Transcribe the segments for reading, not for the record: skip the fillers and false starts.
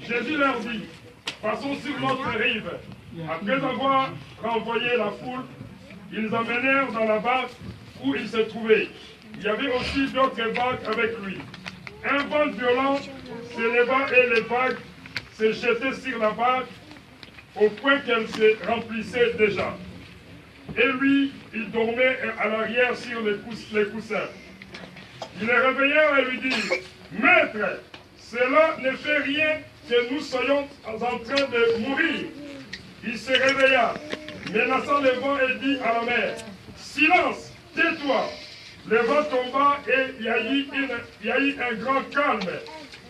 Jésus leur dit, passons sur notre rive. Après avoir renvoyé la foule, ils emmenèrent dans la barque où il se trouvait. Il y avait aussi d'autres barques avec lui. Un vent violent s'éleva et les vagues se jetaient sur la barque au point qu'elle se remplissait déjà. Et lui, il dormait à l'arrière sur les coussins. Ils le réveillèrent et lui dirent, « Maître, cela ne fait rien que nous soyons en train de mourir. » Il se réveilla, menaçant le vent et dit à la mer, « Silence, tais-toi !» Le vent tomba et il y a eu un grand calme.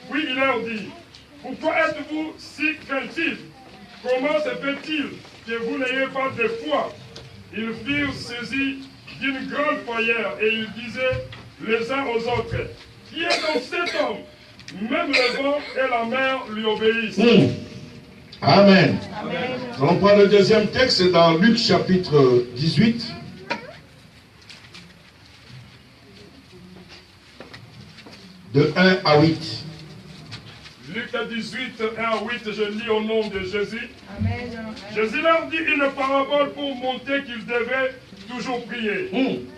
Puis il leur dit, « Pourquoi êtes-vous si craintifs? Comment se fait-il que vous n'ayez pas de foi ?» Ils furent saisis d'une grande frayeur et ils disaient les uns aux autres, « Qui est donc cet homme? Même le vent et la mer lui obéissent. » Amen. Amen. Nous allons prendre le deuxième texte dans Luc chapitre 18. De 1 à 8. Luc 18, 1 à 8, je lis au nom de Jésus. Amen. Jésus leur dit une parabole pour montrer qu'ils devaient toujours prier,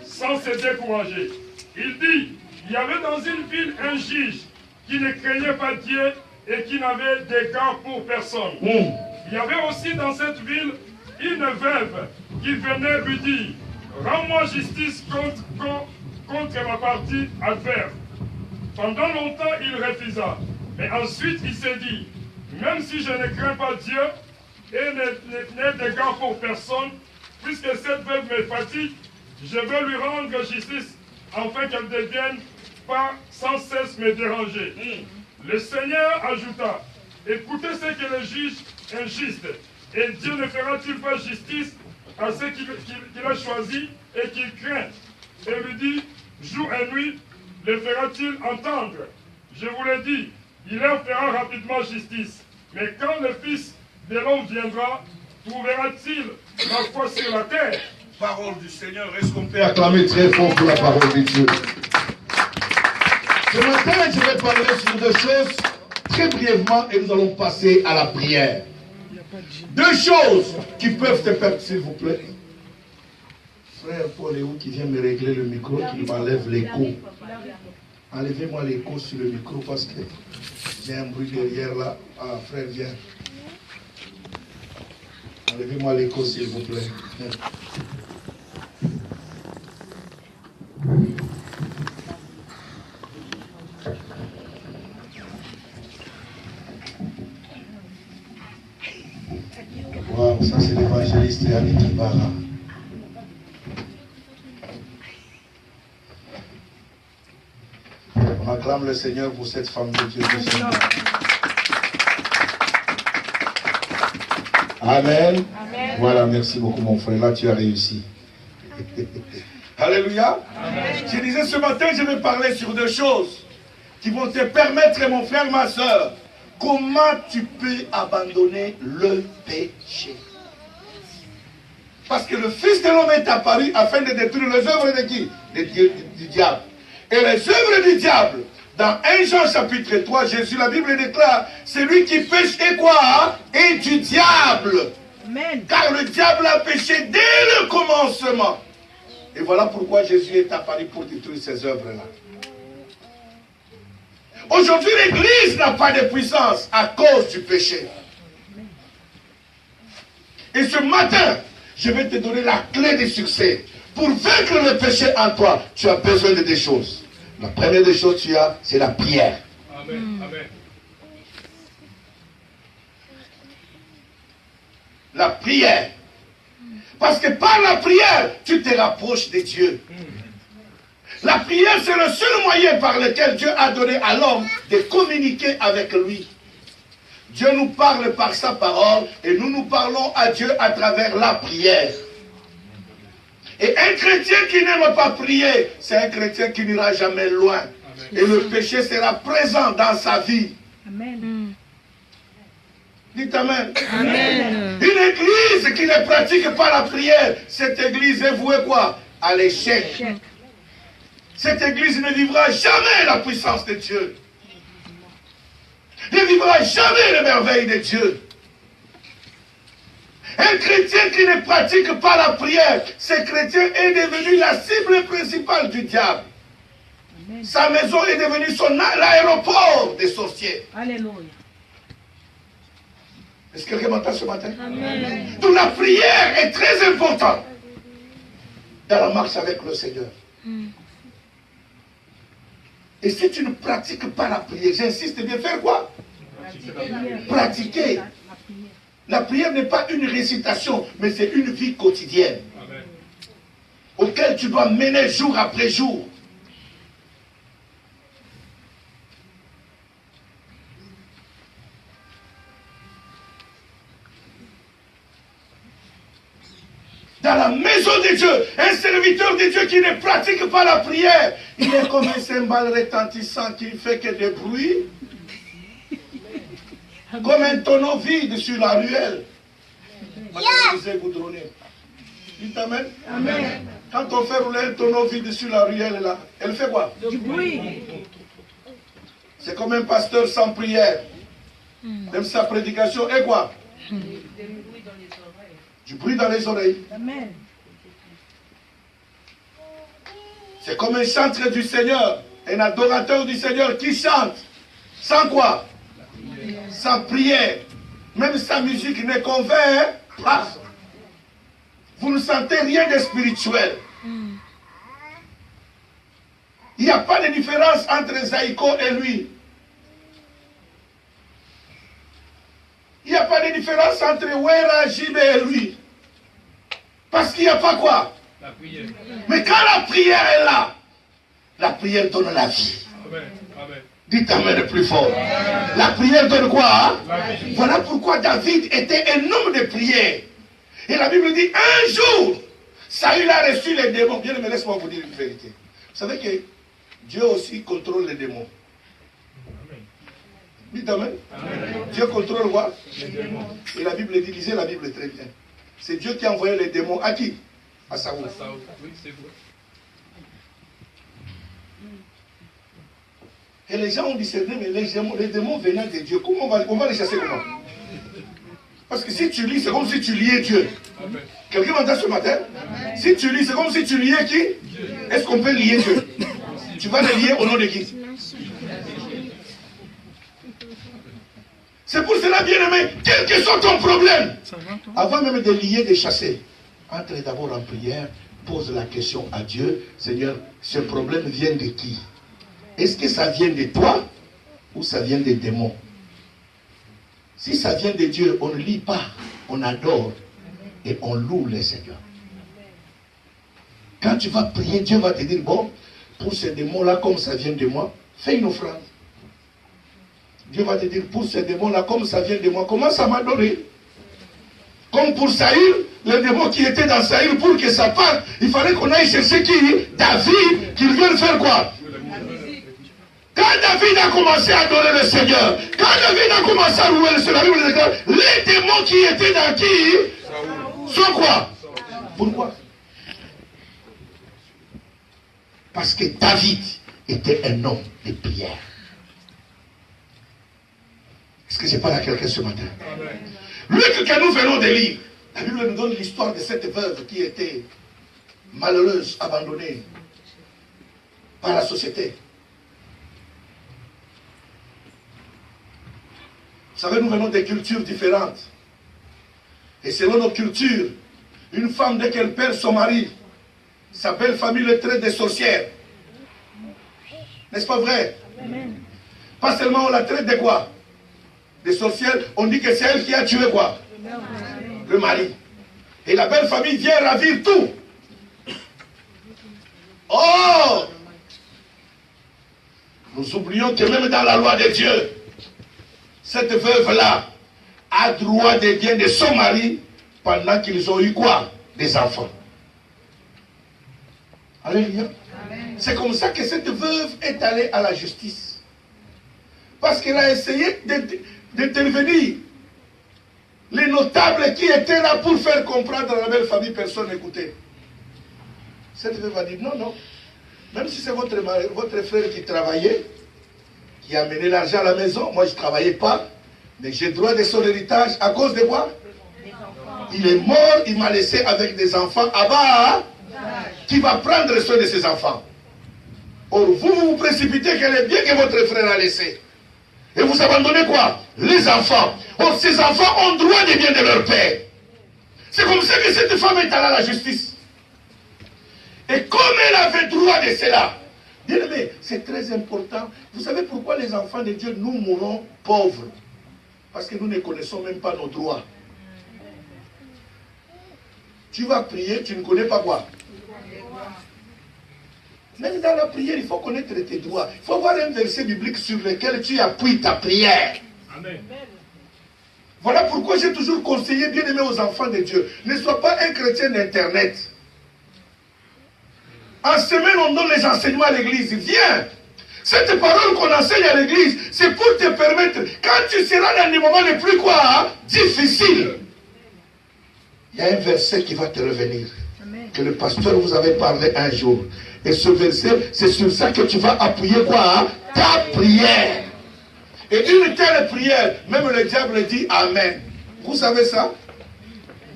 sans se décourager. Il dit, il y avait dans une ville un juge qui ne craignait pas Dieu et qui n'avait d'égard pour personne. Il y avait aussi dans cette ville une veuve qui venait lui dire, rends-moi justice contre ma partie adverse. Pendant longtemps, il refusa. Mais ensuite, il s'est dit, même si je ne crains pas Dieu et n'ai d'égard pour personne, puisque cette veuve me fatigue, je veux lui rendre justice afin qu'elle ne devienne pas sans cesse me déranger. Le Seigneur ajouta, écoutez ce que le juge injuste, et Dieu ne fera-t-il pas justice à ceux qu'il a choisis et qu'il craint? Et lui dit, jour et nuit, le fera-t-il entendre? Je vous l'ai dit, il leur fera rapidement justice. Mais quand le Fils de l'homme viendra, trouvera-t-il la foi sur la terre? Parole du Seigneur, est-ce qu'on peut acclamer très fort pour la parole de Dieu? Ce matin, je vais parler sur deux choses très brièvement et nous allons passer à la prière. Deux choses qui peuvent te permettre, s'il vous plaît. Frère Paul Léo qui vient me régler le micro, qui m'enlève l'écho. Enlevez-moi l'écho sur le micro parce que j'ai un bruit derrière là. Ah, frère, viens. Enlevez-moi l'écho, s'il vous plaît. Wow, ça c'est l'évangéliste Yannick Ibarra. On acclame le Seigneur pour cette femme de Dieu. Amen. Amen. Voilà, merci beaucoup mon frère. Là, tu as réussi. Alléluia. Amen. Je disais ce matin, je vais parler sur deux choses qui vont te permettre, mon frère, ma soeur, comment tu peux abandonner le péché. Parce que le Fils de l'homme est apparu afin de détruire les œuvres de qui? Du diable. Et les œuvres du diable, dans 1 Jean chapitre 3, Jésus, la Bible déclare, celui qui pêche est quoi? Est du diable. Amen. Car le diable a péché dès le commencement. Et voilà pourquoi Jésus est apparu pour détruire ces œuvres-là. Aujourd'hui, l'Église n'a pas de puissance à cause du péché. Et ce matin, je vais te donner la clé du succès. Pour vaincre le péché en toi, tu as besoin de deux choses. La première des choses que tu as, c'est la prière. Amen. Amen. La prière. Parce que par la prière, tu te rapproches de Dieu. La prière, c'est le seul moyen par lequel Dieu a donné à l'homme de communiquer avec lui. Dieu nous parle par sa parole et nous parlons à Dieu à travers la prière. Et un chrétien qui n'aime pas prier, c'est un chrétien qui n'ira jamais loin. Amen. Et le péché sera présent dans sa vie. Amen. Dites Amen. Amen. Une église qui ne pratique pas la prière, cette église est vouée quoi? À l'échec. Cette église ne vivra jamais la puissance de Dieu. ne vivra jamais les merveilles de Dieu. Un chrétien qui ne pratique pas la prière, ce chrétien est devenu la cible principale du diable. Amen. Sa maison est devenue l'aéroport des sorciers. Alléluia. Est-ce que quelqu'un m'entend ce matin? Amen. Donc la prière est très importante dans la marche avec le Seigneur. Et si tu ne pratiques pas la prière, j'insiste bien, faire quoi? Pratiquer. La prière n'est pas une récitation, mais c'est une vie quotidienne. Amen. Auquel tu dois mener jour après jour. Dans la maison de Dieu, un serviteur de Dieu qui ne pratique pas la prière, il est comme un cymbale retentissant qui ne fait que des bruits. Comme un tonneau vide sur la ruelle. Dites amen. Amen. Quand on fait rouler un tonneau vide sur la ruelle, là, elle fait quoi? Du bruit. C'est comme un pasteur sans prière. Même sa prédication est quoi? Du bruit dans les oreilles. Amen. C'est comme un chanteur du Seigneur, un adorateur du Seigneur qui chante. Sans quoi? Sans prière. Même sa musique ne convainc pas. Vous ne sentez rien de spirituel. Il n'y a pas de différence entre Zaïko et lui. Il n'y a pas de différence entre Wera, Jibé et lui. Parce qu'il n'y a pas quoi? La prière. Mais quand la prière est là, la prière donne la vie. Amen. Amen. Dites amen le plus fort. Amen. La prière donne quoi? Hein? Voilà pourquoi David était un homme de prière. Et la Bible dit, un jour, Saül a reçu les démons. Bien, mais laisse-moi vous dire une vérité. Vous savez que Dieu aussi contrôle les démons. Dites amen. Amen. Dieu contrôle quoi? Les démons. Et la Bible dit, lisez la Bible très bien. C'est Dieu qui a envoyé les démons à qui? À Saül. Oui, c'est vrai. Et les gens ont discerné, mais les démons venant de Dieu, comment on va les chasser comment? Parce que si tu lis, c'est comme si tu liais Dieu. Quelqu'un m'entend ce matin? Amen. Si tu lis, c'est comme si tu liais qui? Est-ce qu'on peut lier Dieu? Tu vas les lier au nom de qui? C'est pour cela, bien-aimé, quel que soit ton problème, avant même de lier, de chasser, entre d'abord en prière, pose la question à Dieu, Seigneur, ce problème vient de qui? Est-ce que ça vient de toi ou ça vient des démons? Si ça vient de Dieu, on ne lit pas, on adore et on loue le Seigneur. Quand tu vas prier, Dieu va te dire, bon, pour ces démons-là, comme ça vient de moi, fais une offrande. Dieu va te dire, pour ces démons-là, comme ça vient de moi, commence à m'adorer. Comme pour Saül, le démon qui était dans Saül, pour que ça parte, il fallait qu'on aille chercher qui? David, qu'il vienne faire quoi? Quand David a commencé à adorer le Seigneur, quand David a commencé à louer le Seigneur, les démons qui étaient dans qui? Sont quoi? Pourquoi? Parce que David était un homme de prière. Est-ce que je parle à quelqu'un ce matin? Luc que nous venons de lire, la Bible nous donne l'histoire de cette veuve qui était malheureuse, abandonnée par la société. Vous savez, nous venons des cultures différentes. Et selon nos cultures, une femme, dès qu'elle perd son mari, sa belle famille le traite de sorcière. N'est-ce pas vrai? Amen. Pas seulement on la traite de quoi? Des sorcières, on dit que c'est elle qui a tué quoi? Le mari. Et la belle famille vient ravir tout. Oh! Nous oublions que même dans la loi de Dieu, cette veuve-là a droit des biens de son mari pendant qu'ils ont eu quoi? Des enfants. Alléluia. C'est comme ça que cette veuve est allée à la justice. Parce qu'elle a essayé d'intervenir. Les notables qui étaient là pour faire comprendre à la belle famille, personne n'écoutait. Cette veuve a dit non, non. Même si c'est votre frère qui travaillait, qui a amené l'argent à la maison. Moi, je ne travaillais pas, mais j'ai droit de son héritage à cause de quoi? Il est mort, il m'a laissé avec des enfants à bas, qui va prendre soin de ses enfants. Or, vous vous précipitez que les biens que votre frère a laissés. Et vous abandonnez quoi? Les enfants. Or, ces enfants ont droit des biens de leur père. C'est comme ça que cette femme est allée à la justice. Et comme elle avait droit de cela, bien aimé, c'est très important. Vous savez pourquoi les enfants de Dieu, nous mourons pauvres? Parce que nous ne connaissons même pas nos droits. Tu vas prier, tu ne connais pas quoi? Même dans la prière, il faut connaître tes droits. Il faut avoir un verset biblique sur lequel tu appuies ta prière. Amen. Voilà pourquoi j'ai toujours conseillé, bien aimé, aux enfants de Dieu, ne sois pas un chrétien d'internet. En semaine, on donne les enseignements à l'église. Viens. Cette parole qu'on enseigne à l'église, c'est pour te permettre, quand tu seras dans des moments les plus difficiles, il y a un verset qui va te revenir. Amen. Que le pasteur vous avait parlé un jour. Et ce verset, c'est sur ça que tu vas appuyer quoi? Ta prière. Et une telle prière, même le diable dit Amen. Vous savez ça?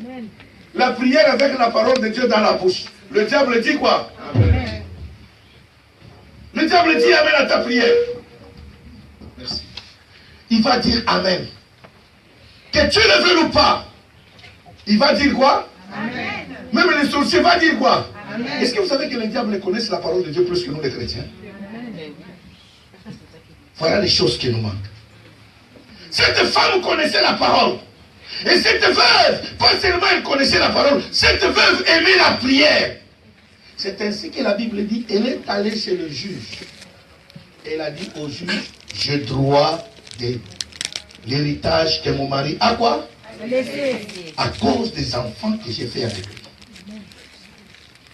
Amen. La prière avec la parole de Dieu dans la bouche. Le diable dit quoi? Amen. Le diable dit Amen à ta prière. Merci. Il va dire Amen. Que tu le veuilles ou pas, il va dire quoi? Amen. Même les sorciers vont dire quoi? Est-ce que vous savez que les diables connaissent la parole de Dieu plus que nous les chrétiens? Voilà les choses qui nous manquent. Cette femme connaissait la parole. Et cette veuve, pas seulement elle connaissait la parole, cette veuve aimait la prière. C'est ainsi que la Bible dit, elle est allée chez le juge. Elle a dit au juge, j'ai droit de l'héritage que mon mari a quoi? À cause des enfants que j'ai fait avec lui.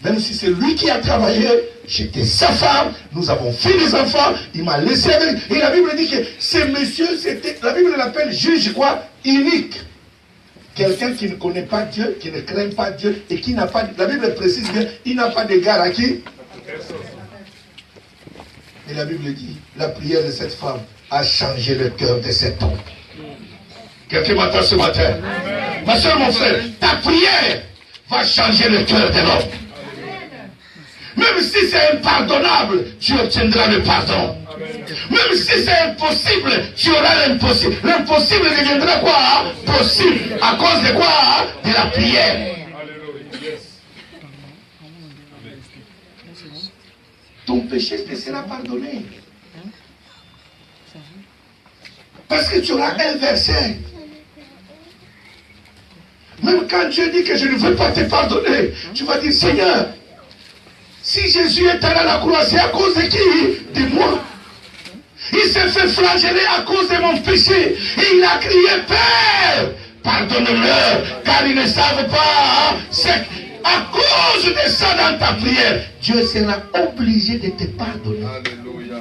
Même si c'est lui qui a travaillé, j'étais sa femme, nous avons fait des enfants, il m'a laissé avec. Et la Bible dit que ce monsieur, c'était, la Bible l'appelle juge quoi? Unique. Quelqu'un qui ne connaît pas Dieu, qui ne craint pas Dieu et qui n'a pas, la Bible précise bien, il n'a pas d'égard à qui? Et la Bible dit, la prière de cette femme a changé le cœur de cet homme. Quelqu'un m'entend ce matin? Amen. Ma soeur, mon frère, ta prière va changer le cœur de l'homme. Même si c'est impardonnable, tu obtiendras le pardon. Amen. Même si c'est impossible, tu auras l'impossible. L'impossible deviendra quoi? Possible. À cause de quoi? De la prière. Ton péché te sera pardonné. Parce que tu auras un verset. Même quand Dieu dit que je ne veux pas te pardonner, tu vas dire, Seigneur, si Jésus est allé à la croix, c'est à cause de qui? De moi. Il s'est fait flageller à cause de mon péché. Et il a crié, Père, pardonne-leur, car ils ne savent pas. C'est à cause de ça dans ta prière, Dieu sera obligé de te pardonner. Alléluia.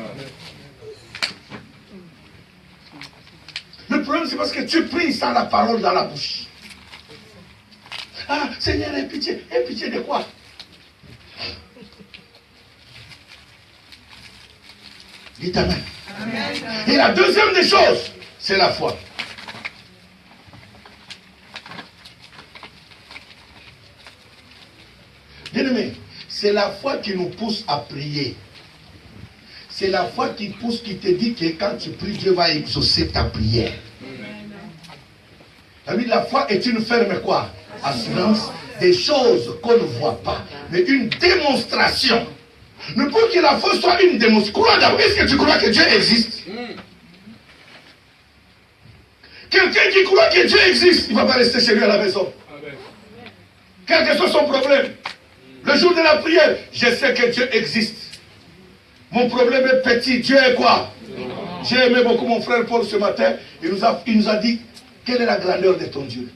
Le problème, c'est parce que tu pries sans la parole dans la bouche. Ah, Seigneur, aie pitié. Aie pitié de quoi? Dites Amen. Amen. Et la deuxième des choses, c'est la foi. Bien-aimé, c'est la foi qui nous pousse à prier. C'est la foi qui pousse, qui te dit que quand tu pries, Dieu va exaucer ta prière. La foi est une ferme quoi? Assurance des choses qu'on ne voit pas, mais une démonstration. Mais pour que la foi soit une démonstration, crois d'abord, est-ce que tu crois que Dieu existe? Quelqu'un qui croit que Dieu existe, il ne va pas rester chez lui à la maison. Quel que soit son problème. Le jour de la prière, je sais que Dieu existe. Mon problème est petit. Dieu est quoi? J'ai aimé beaucoup mon frère Paul ce matin. Il nous a dit, quelle est la grandeur de ton Dieu?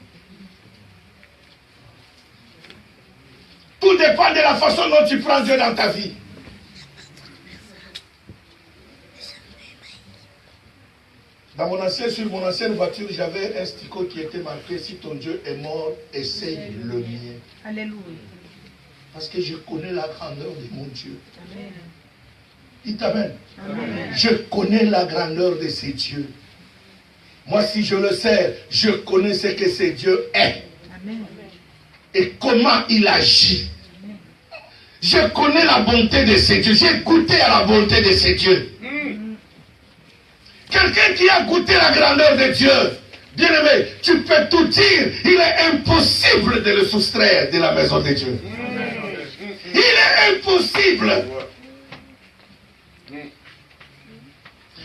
Tout dépend de la façon dont tu prends Dieu dans ta vie. Sur mon ancienne voiture, j'avais un sticker qui était marqué, si ton Dieu est mort, essaye le mien. Alléluia. Parce que je connais la grandeur de mon Dieu. Amen. Dites Amen. Je connais la grandeur de ces dieux. Moi, si je le sais, je connais ce que ce Dieu est. Amen. Et comment il agit. Amen. Je connais la bonté de ces dieux. J'ai goûté à la bonté de ces dieux. Quelqu'un qui a goûté la grandeur de Dieu, bien aimé, tu peux tout dire. Il est impossible de le soustraire de la maison de Dieu. Il est impossible.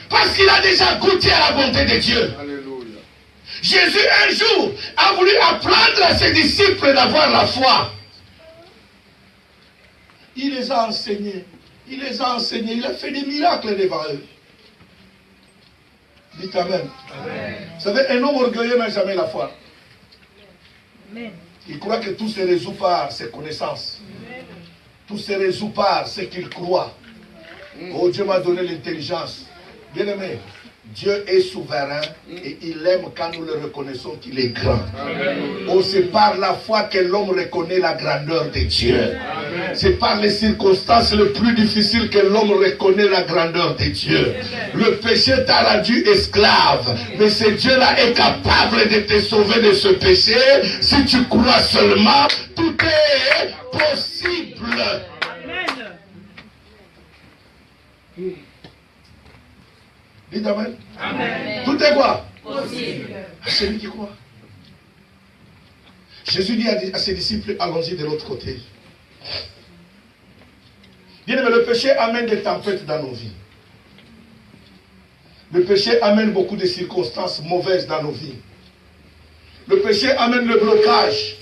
Parce qu'il a déjà goûté à la bonté de Dieu. Alléluia. Jésus, un jour, a voulu apprendre à ses disciples d'avoir la foi. Il les a enseignés. Il les a enseignés. Il a fait des miracles devant eux. Dites Amen. Amen. Vous savez, un homme orgueilleux n'a jamais la foi. Amen. Il croit que tout se résout par ses connaissances. Amen. Tout se résout par ce qu'il croit. Oh, Dieu m'a donné l'intelligence. Bien aimé, Dieu est souverain et il aime quand nous le reconnaissons qu'il est grand. Oh, c'est par la foi que l'homme reconnaît la grandeur de Dieu. C'est par les circonstances les plus difficiles que l'homme reconnaît la grandeur de Dieu. Le péché t'a rendu esclave, mais ce Dieu-là est capable de te sauver de ce péché. Si tu crois seulement, tout est possible. Dites Amen. Amen. Tout est quoi? Possible. Celui qui croit. Jésus dit à ses disciples, allons-y de l'autre côté. Bien aimé, le péché amène des tempêtes dans nos vies. Le péché amène beaucoup de circonstances mauvaises dans nos vies. Le péché amène le blocage.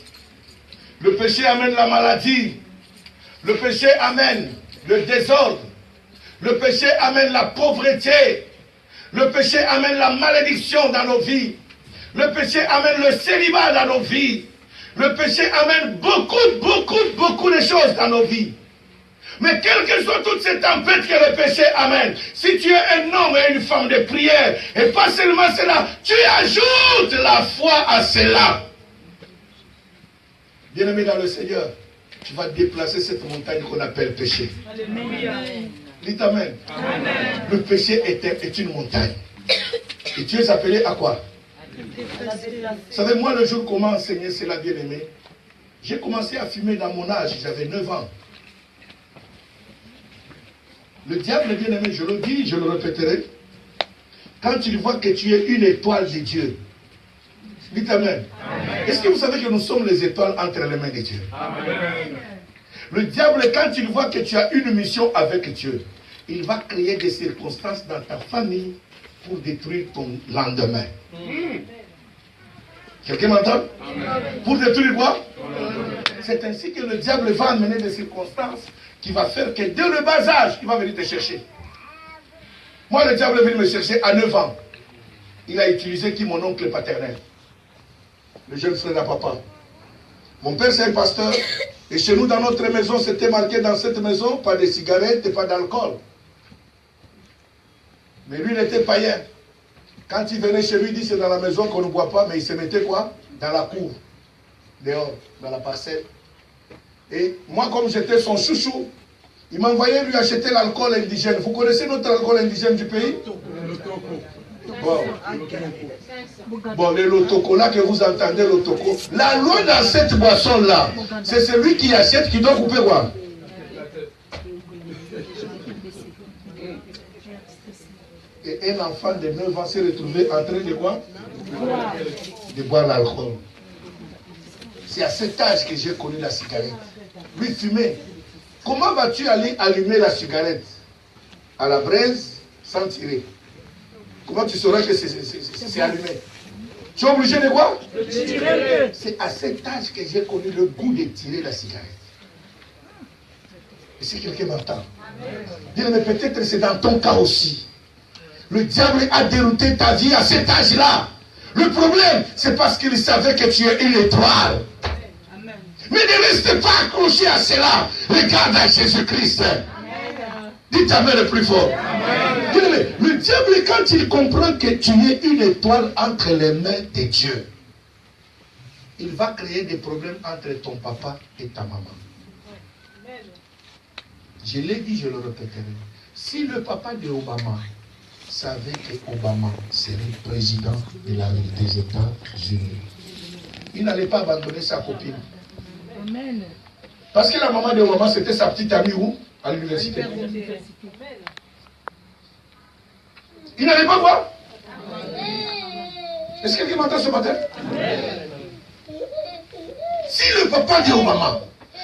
Le péché amène la maladie. Le péché amène le désordre. Le péché amène la pauvreté. Le péché amène la malédiction dans nos vies. Le péché amène le célibat dans nos vies. Le péché amène beaucoup de choses dans nos vies. Mais quelles que soient toutes ces tempêtes que le péché amène, si tu es un homme et une femme de prière, et pas seulement cela, tu ajoutes la foi à cela. Bien-aimé dans le Seigneur, tu vas déplacer cette montagne qu'on appelle péché. Alléluia. Dites Amen. Amen. Le péché est une montagne. Et tu es appelé à quoi? Vous savez, moi, le jour où comment enseigner cela, bien-aimé, j'ai commencé à fumer dans mon âge, j'avais 9 ans. Le diable, bien-aimé, je le dis, je le répéterai, quand il voit que tu es une étoile de Dieu, dites Amen. Amen. Est-ce que vous savez que nous sommes les étoiles entre les mains de Dieu? Amen. Le diable, quand il voit que tu as une mission avec Dieu, il va créer des circonstances dans ta famille pour détruire ton lendemain. Quelqu'un m'entend? Pour détruire quoi? C'est ainsi que le diable va amener des circonstances qui va faire que dès le bas âge, il va venir te chercher. Moi, le diable est venu me chercher à 9 ans. Il a utilisé qui? Mon oncle paternel. Le jeune frère à papa. Mon père, c'est un pasteur. Et chez nous, dans notre maison, c'était marqué dans cette maison, pas de cigarettes et pas d'alcool. Mais lui, il était païen. Quand il venait chez lui, il dit c'est dans la maison qu'on ne boit pas, mais il se mettait quoi? Dans la cour, dehors, dans la parcelle. Et moi, comme j'étais son chouchou, il m'envoyait lui acheter l'alcool indigène. Vous connaissez notre alcool indigène du pays? Bon, le lotoko là que vous entendez, lotoko. La loi dans cette boisson-là, c'est celui qui achète qui doit couper quoi? Et un enfant de 9 ans s'est retrouvé en train de quoi? De boire l'alcool. C'est à cet âge que j'ai connu la cigarette. Lui fumait. Comment vas-tu aller allumer la cigarette? À la braise, sans tirer. Comment tu sauras que c'est allumé? Tu es obligé de quoi? C'est à cet âge que j'ai connu le goût de tirer la cigarette. Et si quelqu'un m'entend, bien, mais peut-être c'est dans ton cas aussi. Le diable a dérouté ta vie à cet âge-là. Le problème, c'est parce qu'il savait que tu es une étoile. Mais ne reste pas accroché à cela. Regarde à Jésus-Christ. Dites Amen le plus fort. Amen. Le diable, quand il comprend que tu es une étoile entre les mains de Dieu, il va créer des problèmes entre ton papa et ta maman. Je l'ai dit, je le répéterai. Si le papa de Obama savait que Obama serait président des États-Unis, il n'allait pas abandonner sa copine. Amen. Parce que la maman de Obama, c'était sa petite amie où? À l'université. Il n'allait pas voir? Est-ce que quelqu'un m'entend ce matin? Si le papa de Obama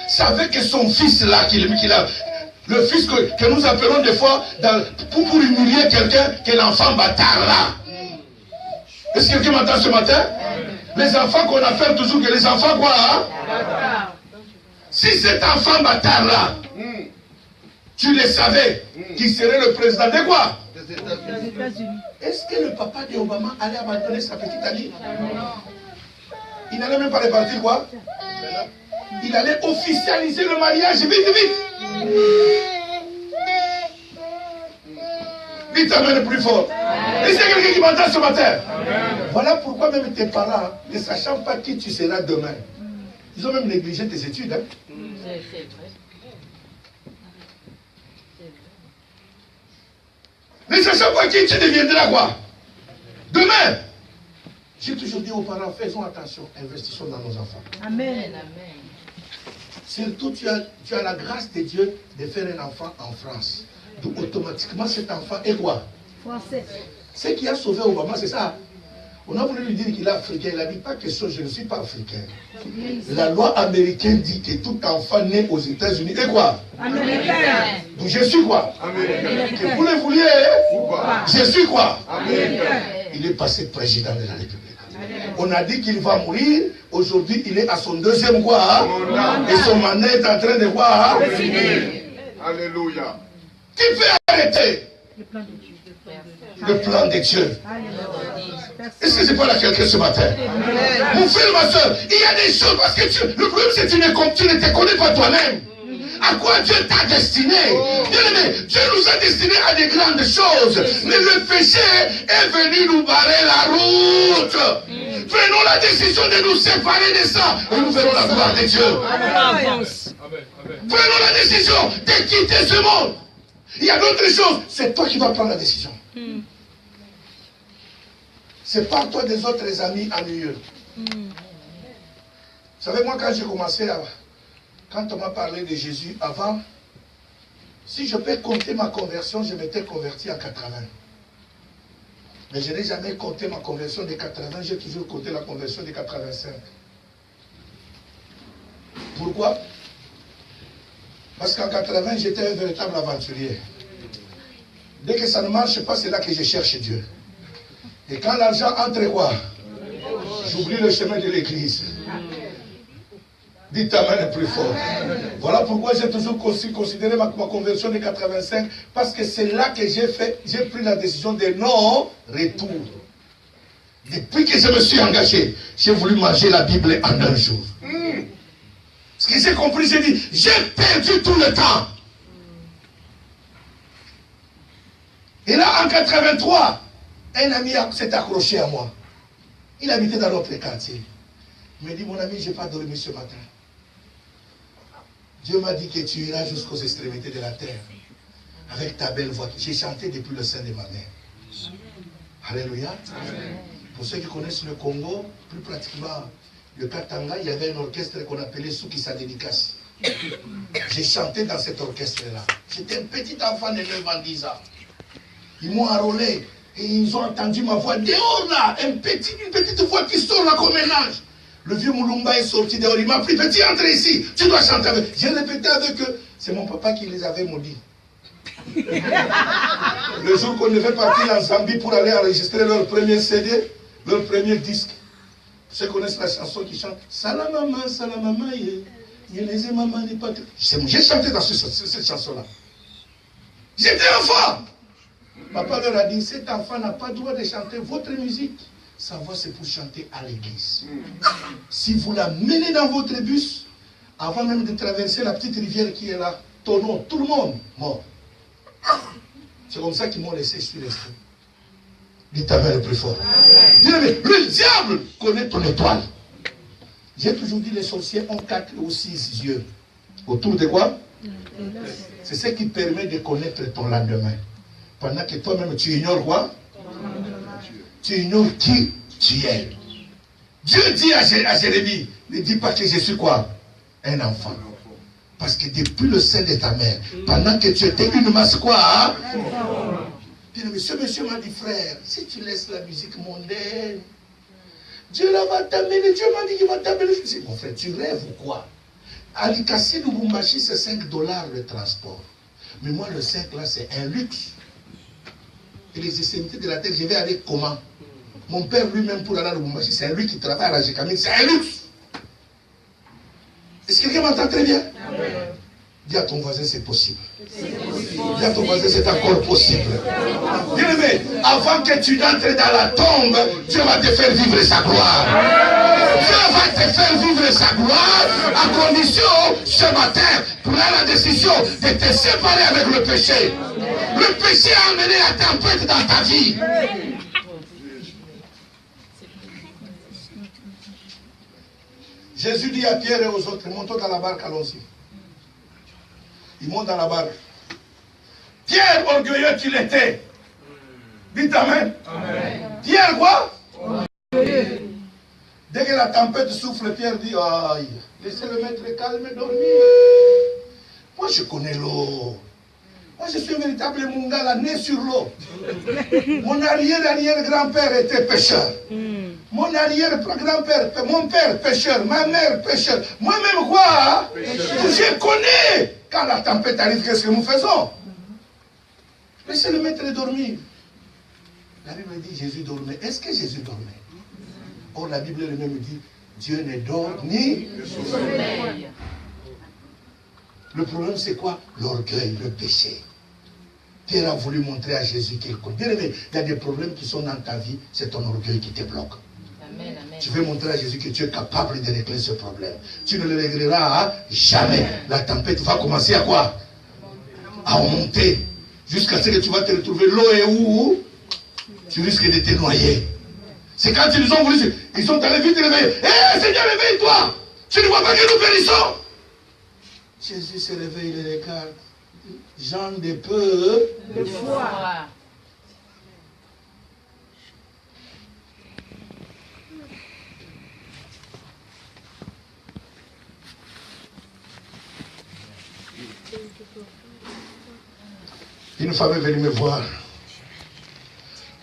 savait que son fils là, le fils que nous appelons des fois pour humilier quelqu'un, que l'enfant bâtard là. Est-ce que quelqu'un m'entend ce matin? Les enfants qu'on appelle toujours que les enfants quoi hein? Si cet enfant bâtard là, tu le savais, qu'il serait le président de quoi? Des États-Unis. Est-ce que le papa de Obama allait abandonner sa petite amie? Il n'allait même pas répartir quoi? Il allait officialiser le mariage vite, vite. Vite, amène plus fort. Est-ce qu'il y a quelqu'un qui m'entend ce matin? Voilà pourquoi même tes parents, ne sachant pas qui tu seras demain, ils ont même négligé tes études. Hein? Ne sachant pas qui tu deviendras quoi? Demain. J'ai toujours dit aux parents, faisons attention, investissons dans nos enfants. Amen. Surtout, tu as la grâce de Dieu de faire un enfant en France. Donc, automatiquement, cet enfant est quoi? Français. Ce qui a sauvé Obama, c'est ça. On a voulu lui dire qu'il est africain. Il a dit pas question, je ne suis pas africain. La loi américaine dit que tout enfant né aux États-Unis est quoi? Américain. Donc, je suis quoi? Américain. Que vous le vouliez, je suis quoi? Américain. Il est passé président de la République. On a dit qu'il va mourir. Aujourd'hui, il est à son deuxième quoi? Et son mandat est en train de quoi? Alléluia. Qui peut arrêter Le plan de Dieu. le plan de Dieu? Alléluia. Est-ce que c'est pas la quelqu'un ce matin? Mon frère, ma soeur, il y a des choses parce que le problème c'est que tu ne te connais pas toi-même. À quoi Dieu t'a destiné? Bien-aimé, Dieu nous a destinés à des grandes choses. Mais le péché est venu nous barrer la route. Prenons la décision de nous séparer de ça et nous verrons la gloire de Dieu. Prenons la décision de quitter ce monde. Il y a d'autres choses. C'est toi qui dois prendre la décision. Sépare-toi des autres amis ennuyeux. Vous savez, moi, quand j'ai commencé quand on m'a parlé de Jésus avant, si je peux compter ma conversion, je m'étais converti en 80. Mais je n'ai jamais compté ma conversion de 80, j'ai toujours compté la conversion de 85. Pourquoi? Parce qu'en 80, j'étais un véritable aventurier. Dès que ça ne marche pas, c'est là que je cherche Dieu. Et quand l'argent entre quoi? J'oublie le chemin de l'église. Dites Amen le plus fort. Voilà pourquoi j'ai toujours considéré ma conversion de 85, parce que c'est là que j'ai pris la décision de non-retour. Depuis que je me suis engagé, j'ai voulu manger la Bible en un jour. Ce que j'ai compris, j'ai dit, j'ai perdu tout le temps. Et là, en 83, un ami s'est accroché à moi. Il habitait dans notre quartier. Il m'a dit, mon ami, je n'ai pas dormi ce matin. Dieu m'a dit que tu iras jusqu'aux extrémités de la terre. Avec ta belle voix. J'ai chanté depuis le sein de ma mère. Alléluia. Pour ceux qui connaissent le Congo, plus pratiquement le Katanga, il y avait un orchestre qu'on appelait Soukissa Dédicace. J'ai chanté dans cet orchestre-là. J'étais un petit enfant de 9 ans, 10 ans. Ils m'ont enrôlé et ils ont entendu ma voix dehors là, une petite voix qui sort là comme un ange. Le vieux Moulumba est sorti dehors, il m'a pris, petit, entre ici, tu dois chanter avec. J'ai répété avec eux, c'est mon papa qui les avait maudits. Le jour qu'on devait partir en Zambie pour aller enregistrer leur premier CD, leur premier disque, ceux qui connaissent la chanson qui chante Salamama, Salamama, Yeleze Maman n'est pas. J'ai chanté dans cette chanson-là. J'étais enfant. Papa leur a dit, cet enfant n'a pas le droit de chanter votre musique. Sa voix, c'est pour chanter à l'église. Si vous la menez dans votre bus, avant même de traverser la petite rivière qui est là, tonneau, tout le monde mort. C'est comme ça qu'ils m'ont laissé sur l'esprit. Dites Amen le plus fort. Le diable connaît ton étoile. J'ai toujours dit, les sorciers ont 4 ou 6 yeux. Autour de quoi? C'est ce qui permet de connaître ton lendemain. Pendant que toi-même tu ignores quoi? Tu ignores qui tu es. Dieu dit à Jérémie, ne dis pas que je suis quoi? Un enfant. Parce que depuis le sein de ta mère, pendant que tu étais une masse quoi? Hein? Ce monsieur m'a dit, frère, si tu laisses la musique mondaine, Dieu là va t'amener, Dieu m'a dit qu'il va t'amener. Je dis, mon frère, tu rêves ou quoi? Alikasi Lubumbashi, c'est $5 le transport. Mais moi, le 5 là, c'est un luxe. Et les extrémités de la terre, je vais aller comment? Mon père lui-même, pour aller à Lubumbashi, c'est lui qui travaille à la Gécamine, c'est un luxe. Est-ce que quelqu'un m'entend très bien? Dis à ton voisin, c'est possible. Dis à ton voisin, c'est encore possible. Bien-aimé, avant que tu n'entres dans la tombe, Dieu va te faire vivre sa gloire. Dieu va te faire vivre sa gloire à condition, ce matin, prends la décision de te séparer avec le péché. Le péché a amené la tempête dans ta vie. Jésus dit à Pierre et aux autres, montons dans la barque, allons-y. Ils montent dans la barque. Pierre, orgueilleux qu'il était. Dites Amen. Amen. Pierre quoi? Orgueilleux. Dès que la tempête souffle, Pierre dit, aïe, laissez le maître calme et dormir. Moi je connais l'eau. Moi je suis un véritable Mungala, né sur l'eau. Mon arrière-grand-père était pêcheur. Mon arrière-grand-père, mon père pêcheur, ma mère pêcheur. Moi-même quoi? Je connais. Quand la tempête arrive, qu'est-ce que nous faisons? Laissez le maître dormir. La Bible dit Jésus dormait. Est-ce que Jésus dormait? Or la Bible elle-même dit Dieu ne dort ni sommeil. Le problème c'est quoi? L'orgueil, le péché. Pierre a voulu montrer à Jésus qu'il compte. Bien aimé, il y a des problèmes qui sont dans ta vie, c'est ton orgueil qui te bloque. Amen, amen. Tu veux montrer à Jésus que tu es capable de régler ce problème. Tu ne le régleras jamais. La tempête va commencer à quoi? À monter. Jusqu'à ce que tu vas te retrouver l'eau est où? Tu risques de te noyer. C'est quand ils ont voulu, ils sont allés vite réveiller. Hé Seigneur, réveille-toi! Tu ne vois pas que nous périssons? Jésus se réveille, il les regarde. Gens de peu de foi. Une femme est venue me voir.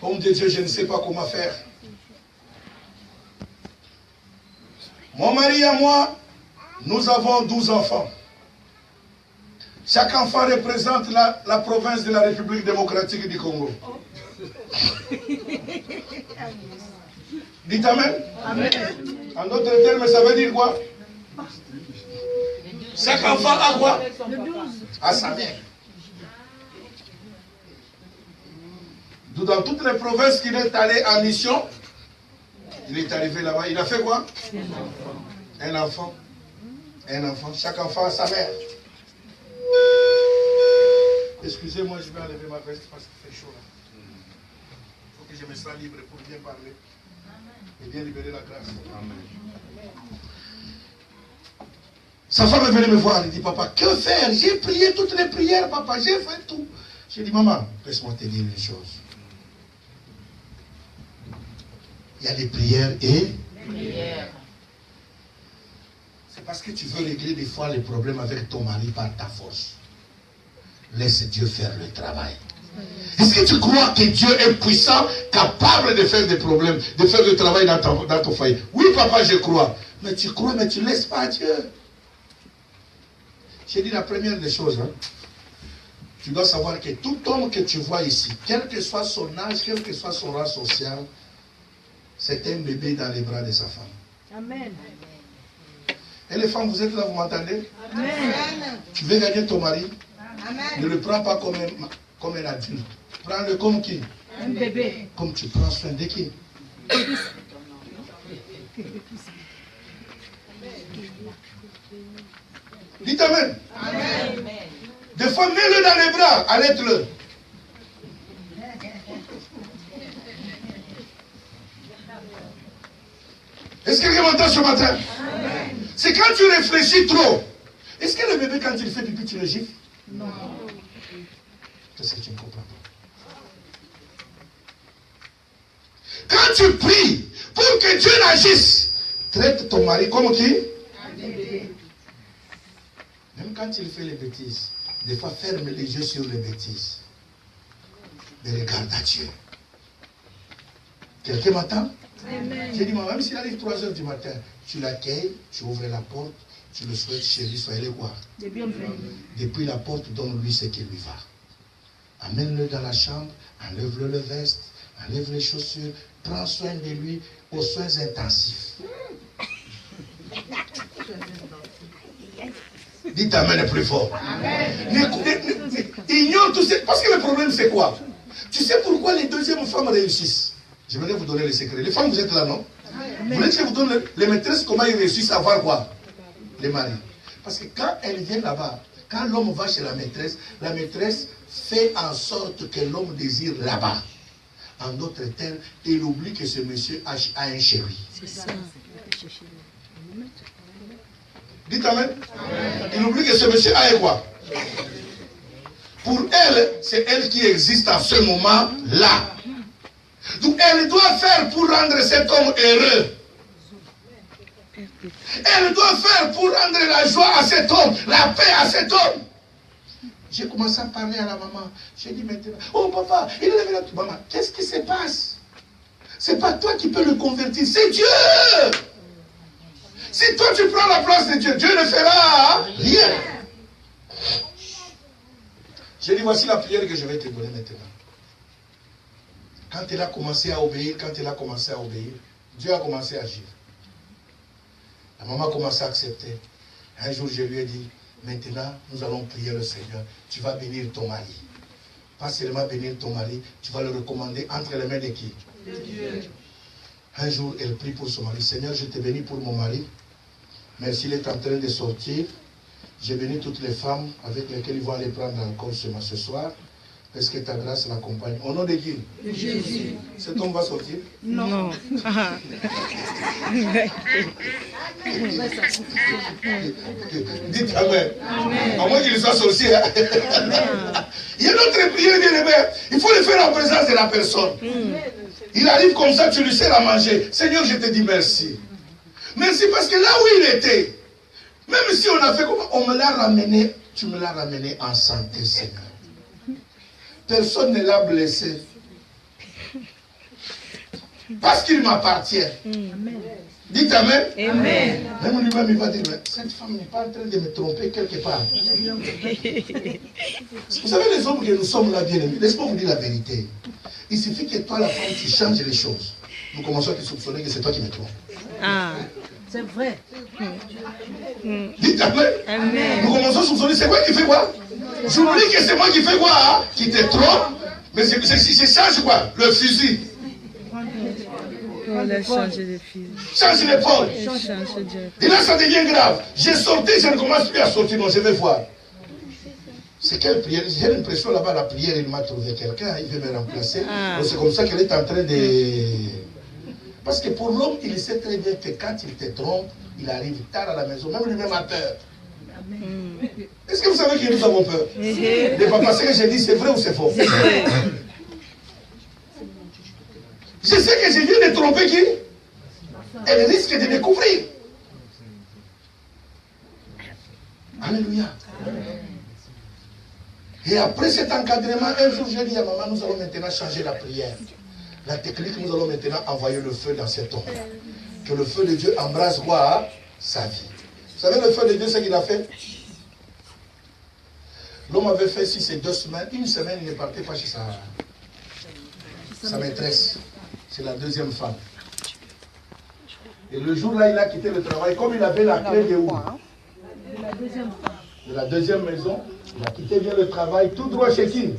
Homme de Dieu, je ne sais pas comment faire. Mon mari et moi, nous avons 12 enfants. Chaque enfant représente la province de la République démocratique du Congo. Dites Amen. Amen. En d'autres termes, ça veut dire quoi? Chaque enfant a quoi? À sa mère. Dans toutes les provinces qu'il est allé en mission, il est arrivé là-bas. Il a fait quoi? Un enfant. Un enfant. Chaque enfant a sa mère. Excusez-moi, je vais enlever ma veste parce qu'il fait chaud là. Il faut que je me sente libre pour bien parler. Et bien libérer la grâce. Amen. Sa femme est venue me voir. Elle dit, papa, que faire? J'ai prié toutes les prières, papa. J'ai fait tout. J'ai dit, maman, laisse-moi te dire une chose. Il y a des prières et prières. C'est parce que tu veux régler des fois les problèmes avec ton mari par ta force. Laisse Dieu faire le travail. Est-ce que tu crois que Dieu est puissant, capable de faire des problèmes, de faire le travail dans ton foyer? Oui, papa, je crois. Mais tu crois, mais tu ne laisses pas Dieu. J'ai dit la première des choses. Hein. Tu dois savoir que tout homme que tu vois ici, quel que soit son âge, quel que soit son rang social, c'est un bébé dans les bras de sa femme. Amen. Et les femmes, vous êtes là, vous m'entendez? Amen. Tu veux gagner ton mari? Amen. Ne le prends pas comme un adulte. Prends-le comme qui? Un bébé. Comme tu prends soin de qui? Dites Amen. Amen. Des fois, mets-le dans les bras, arrête-le. Est-ce que quelqu'un m'entend ce matin? C'est quand tu réfléchis trop. Est-ce que le bébé, quand il fait pipi, tu le gifles? Non. Qu'est-ce que tu ne comprends pas? Quand tu pries pour que Dieu n'agisse, traite ton mari comme qui? Même quand il fait les bêtises, des fois ferme les yeux sur les bêtises. Mais regarde à Dieu. Quelqu'un m'entend? J'ai dit, même s'il arrive 3 heures du matin, tu l'accueilles, tu ouvres la porte, tu le souhaites, chérie, soyez quoi? Depuis la porte, donne-lui ce qui lui va. Amène-le dans la chambre, enlève-le le veste, enlève les chaussures, prends soin de lui aux soins intensifs. Dites amen le plus fort. Ignore tout ça. Parce que le problème, c'est quoi? Tu sais pourquoi les deuxièmes femmes réussissent? Je vais vous donner les secrets. Les femmes, vous êtes là, non? Vous voulez que je vous donne les maîtresses, comment ils réussissent à voir quoi? Les maris. Parce que quand elles viennent là-bas, quand l'homme va chez la maîtresse fait en sorte que l'homme désire là-bas. En d'autres termes, il oublie que ce monsieur a un chéri. C'est ça. Dites amen. Il oublie que ce monsieur a un quoi? Pour elle, c'est elle qui existe en ce moment-là. Donc elle doit faire pour rendre cet homme heureux. Elle doit faire pour rendre la joie à cet homme, la paix à cet homme. J'ai commencé à parler à la maman. J'ai dit maintenant, oh papa, il est là. Maman, qu'est-ce qui se passe? C'est pas toi qui peux le convertir, c'est Dieu. Si toi tu prends la place de Dieu, Dieu ne fera rien. J'ai dit, voici la prière que je vais te donner maintenant. Quand elle a commencé à obéir, Dieu a commencé à agir. La maman a commencé à accepter. Un jour, je lui ai dit, maintenant, nous allons prier le Seigneur. Tu vas bénir ton mari. Pas seulement bénir ton mari, tu vas le recommander entre les mains de qui? De Dieu. Un jour, elle prie pour son mari. Seigneur, je te bénis pour mon mari. Merci, il est en train de sortir. J'ai béni toutes les femmes avec lesquelles ils vont aller prendre l'alcool ce soir. Est-ce que ta grâce l'accompagne? Au nom de qui? De Jésus. Cet homme va sortir? Non. Dites amen. À moins qu'il soit sorcier. Il y a notre prière, bien aimé. Il faut le faire en présence de la personne. Il arrive comme ça, tu lui sers à manger. Seigneur, je te dis merci. Merci parce que là où il était, même si on a fait comment, on me l'a ramené, tu me l'as ramené en santé, Seigneur. Personne ne l'a blessé. Parce qu'il m'appartient. Dites amen. Amen. Même lui-même, il va dire, mais cette femme n'est pas en train de me tromper quelque part. Vous savez, les hommes que nous sommes là, bien aimés, laisse-moi vous dire la vérité. Il suffit que toi, la femme, tu changes les choses. Nous commençons à te soupçonner que c'est toi qui me trompes. Ah, c'est vrai. Dites amen. Amen. Nous commençons à soupçonner, c'est quoi qui fait quoi? J'oublie que c'est moi qui fais quoi, hein? Qui te trompe. Mais c'est change quoi? Le fusil. On a changé de fusil. Change l'épaule. Et là, ça devient grave. J'ai sorti, je ne commence plus à sortir. Non, je vais voir. C'est quelle prière? J'ai l'impression là-bas, la prière, il m'a trouvé quelqu'un, il veut me remplacer. C'est comme ça qu'elle est en train de... Parce que pour l'homme, il sait très bien que quand il te trompe, il arrive tard à la maison, même lui-même a peur. Est-ce que vous savez que nous avons peur? Ne pas passer que j'ai dit, c'est vrai ou c'est faux? Je sais que je viens de tromper qui? Elle risque de découvrir. Alléluia. Et après cet encadrement, un jour, j'ai dit à maman, nous allons maintenant changer la prière. La technique, nous allons maintenant envoyer le feu dans cet homme. Que le feu de Dieu embrasse quoi? Sa vie. Vous savez le feu de Dieu, ce qu'il a fait? L'homme avait fait, si c'est 2 semaines, 1 semaine, il ne partait pas chez sa maîtresse. C'est la 2e femme. Et le jour-là, il a quitté le travail. Comme il avait la clé de où? De la 2e maison. Il a quitté bien le travail, tout droit chez qui?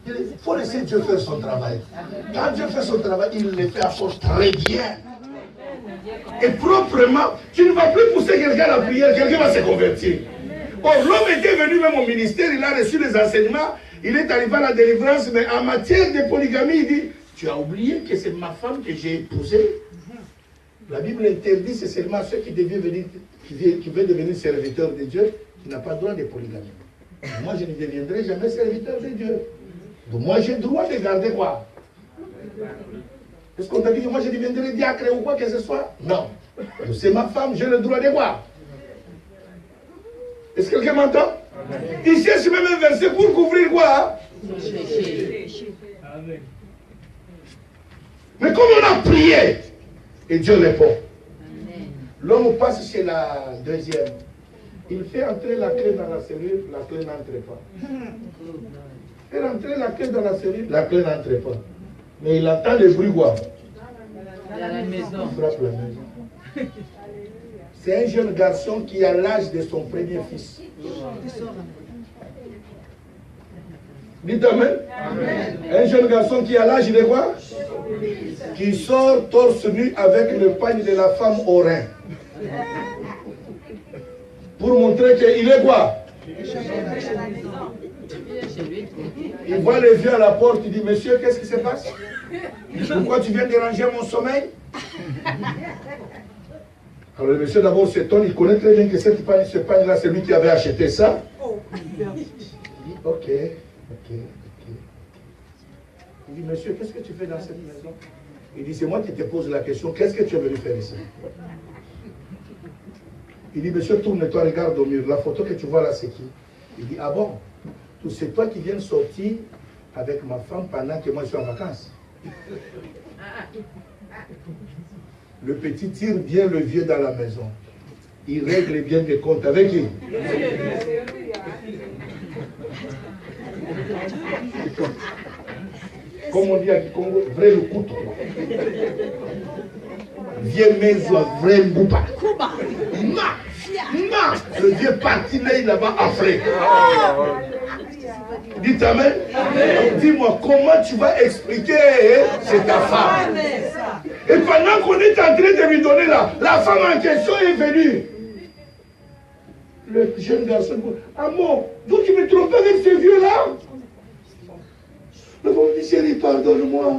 Il faut laisser Dieu faire son travail. Quand Dieu fait son travail, il le fait à force très bien. Et proprement, tu ne vas plus pousser quelqu'un à la prière, quelqu'un va se convertir. Or, l'homme était venu même au ministère, il a reçu les enseignements, il est arrivé à la délivrance, mais en matière de polygamie, il dit, tu as oublié que c'est ma femme que j'ai épousée? La Bible interdit, c'est seulement ceux qui veulent devenir serviteurs de Dieu, qui n'ont pas le droit de polygamie. Moi, je ne deviendrai jamais serviteur de Dieu. Donc moi, j'ai le droit de garder quoi? Est-ce qu'on t'a dit que moi, je deviendrai diacre ou quoi que ce soit? Non. C'est ma femme, j'ai le droit de quoi? Est-ce que quelqu'un m'entend? Il cherche même un verset pour couvrir quoi? Mais comme on a prié, et Dieu répond. L'homme passe chez la deuxième. Il fait entrer la clé dans la cellule, la clé n'entre pas. Il fait entrer la clé dans la cellule, la clé n'entre pas. Mais il entend le bruit quoi? À la maison. Il frappe la maison. C'est un jeune garçon qui a l'âge de son premier fils. Dites amen. Un jeune garçon qui a l'âge de quoi? Qui sort torse nu avec le pagne de la femme au rein. Pour montrer qu'il est quoi? Il voit le vieux à la porte, il dit, monsieur, qu'est-ce qui se passe? Pourquoi tu viens déranger mon sommeil? Alors le monsieur d'abord s'étonne, il connaît très bien que ce pagne-là, c'est lui qui avait acheté ça. Il dit, ok. Il dit, monsieur, qu'est-ce que tu fais dans cette maison? Il dit, c'est moi qui te pose la question, qu'est-ce que tu es venu faire ici? Il dit, monsieur, tourne-toi, regarde au mur, la photo que tu vois là, c'est qui? Il dit, ah bon? C'est toi qui viens de sortir avec ma femme pendant que moi je suis en vacances. Le petit tire bien le vieux dans la maison. Il règle bien des comptes avec qui? Comme on dit à Congo, vrai le couteau. Vieux maison, vrai boupa. Le vieux parti là-bas enflé. Dites amen. Dis-moi, comment tu vas expliquer c'est ta femme? Et pendant qu'on est en train de lui donner là, la femme en question est venue. Le jeune garçon dit, ah bon, donc tu me trompes avec ce vieux-là? Le bon dit, chérie, pardonne-moi.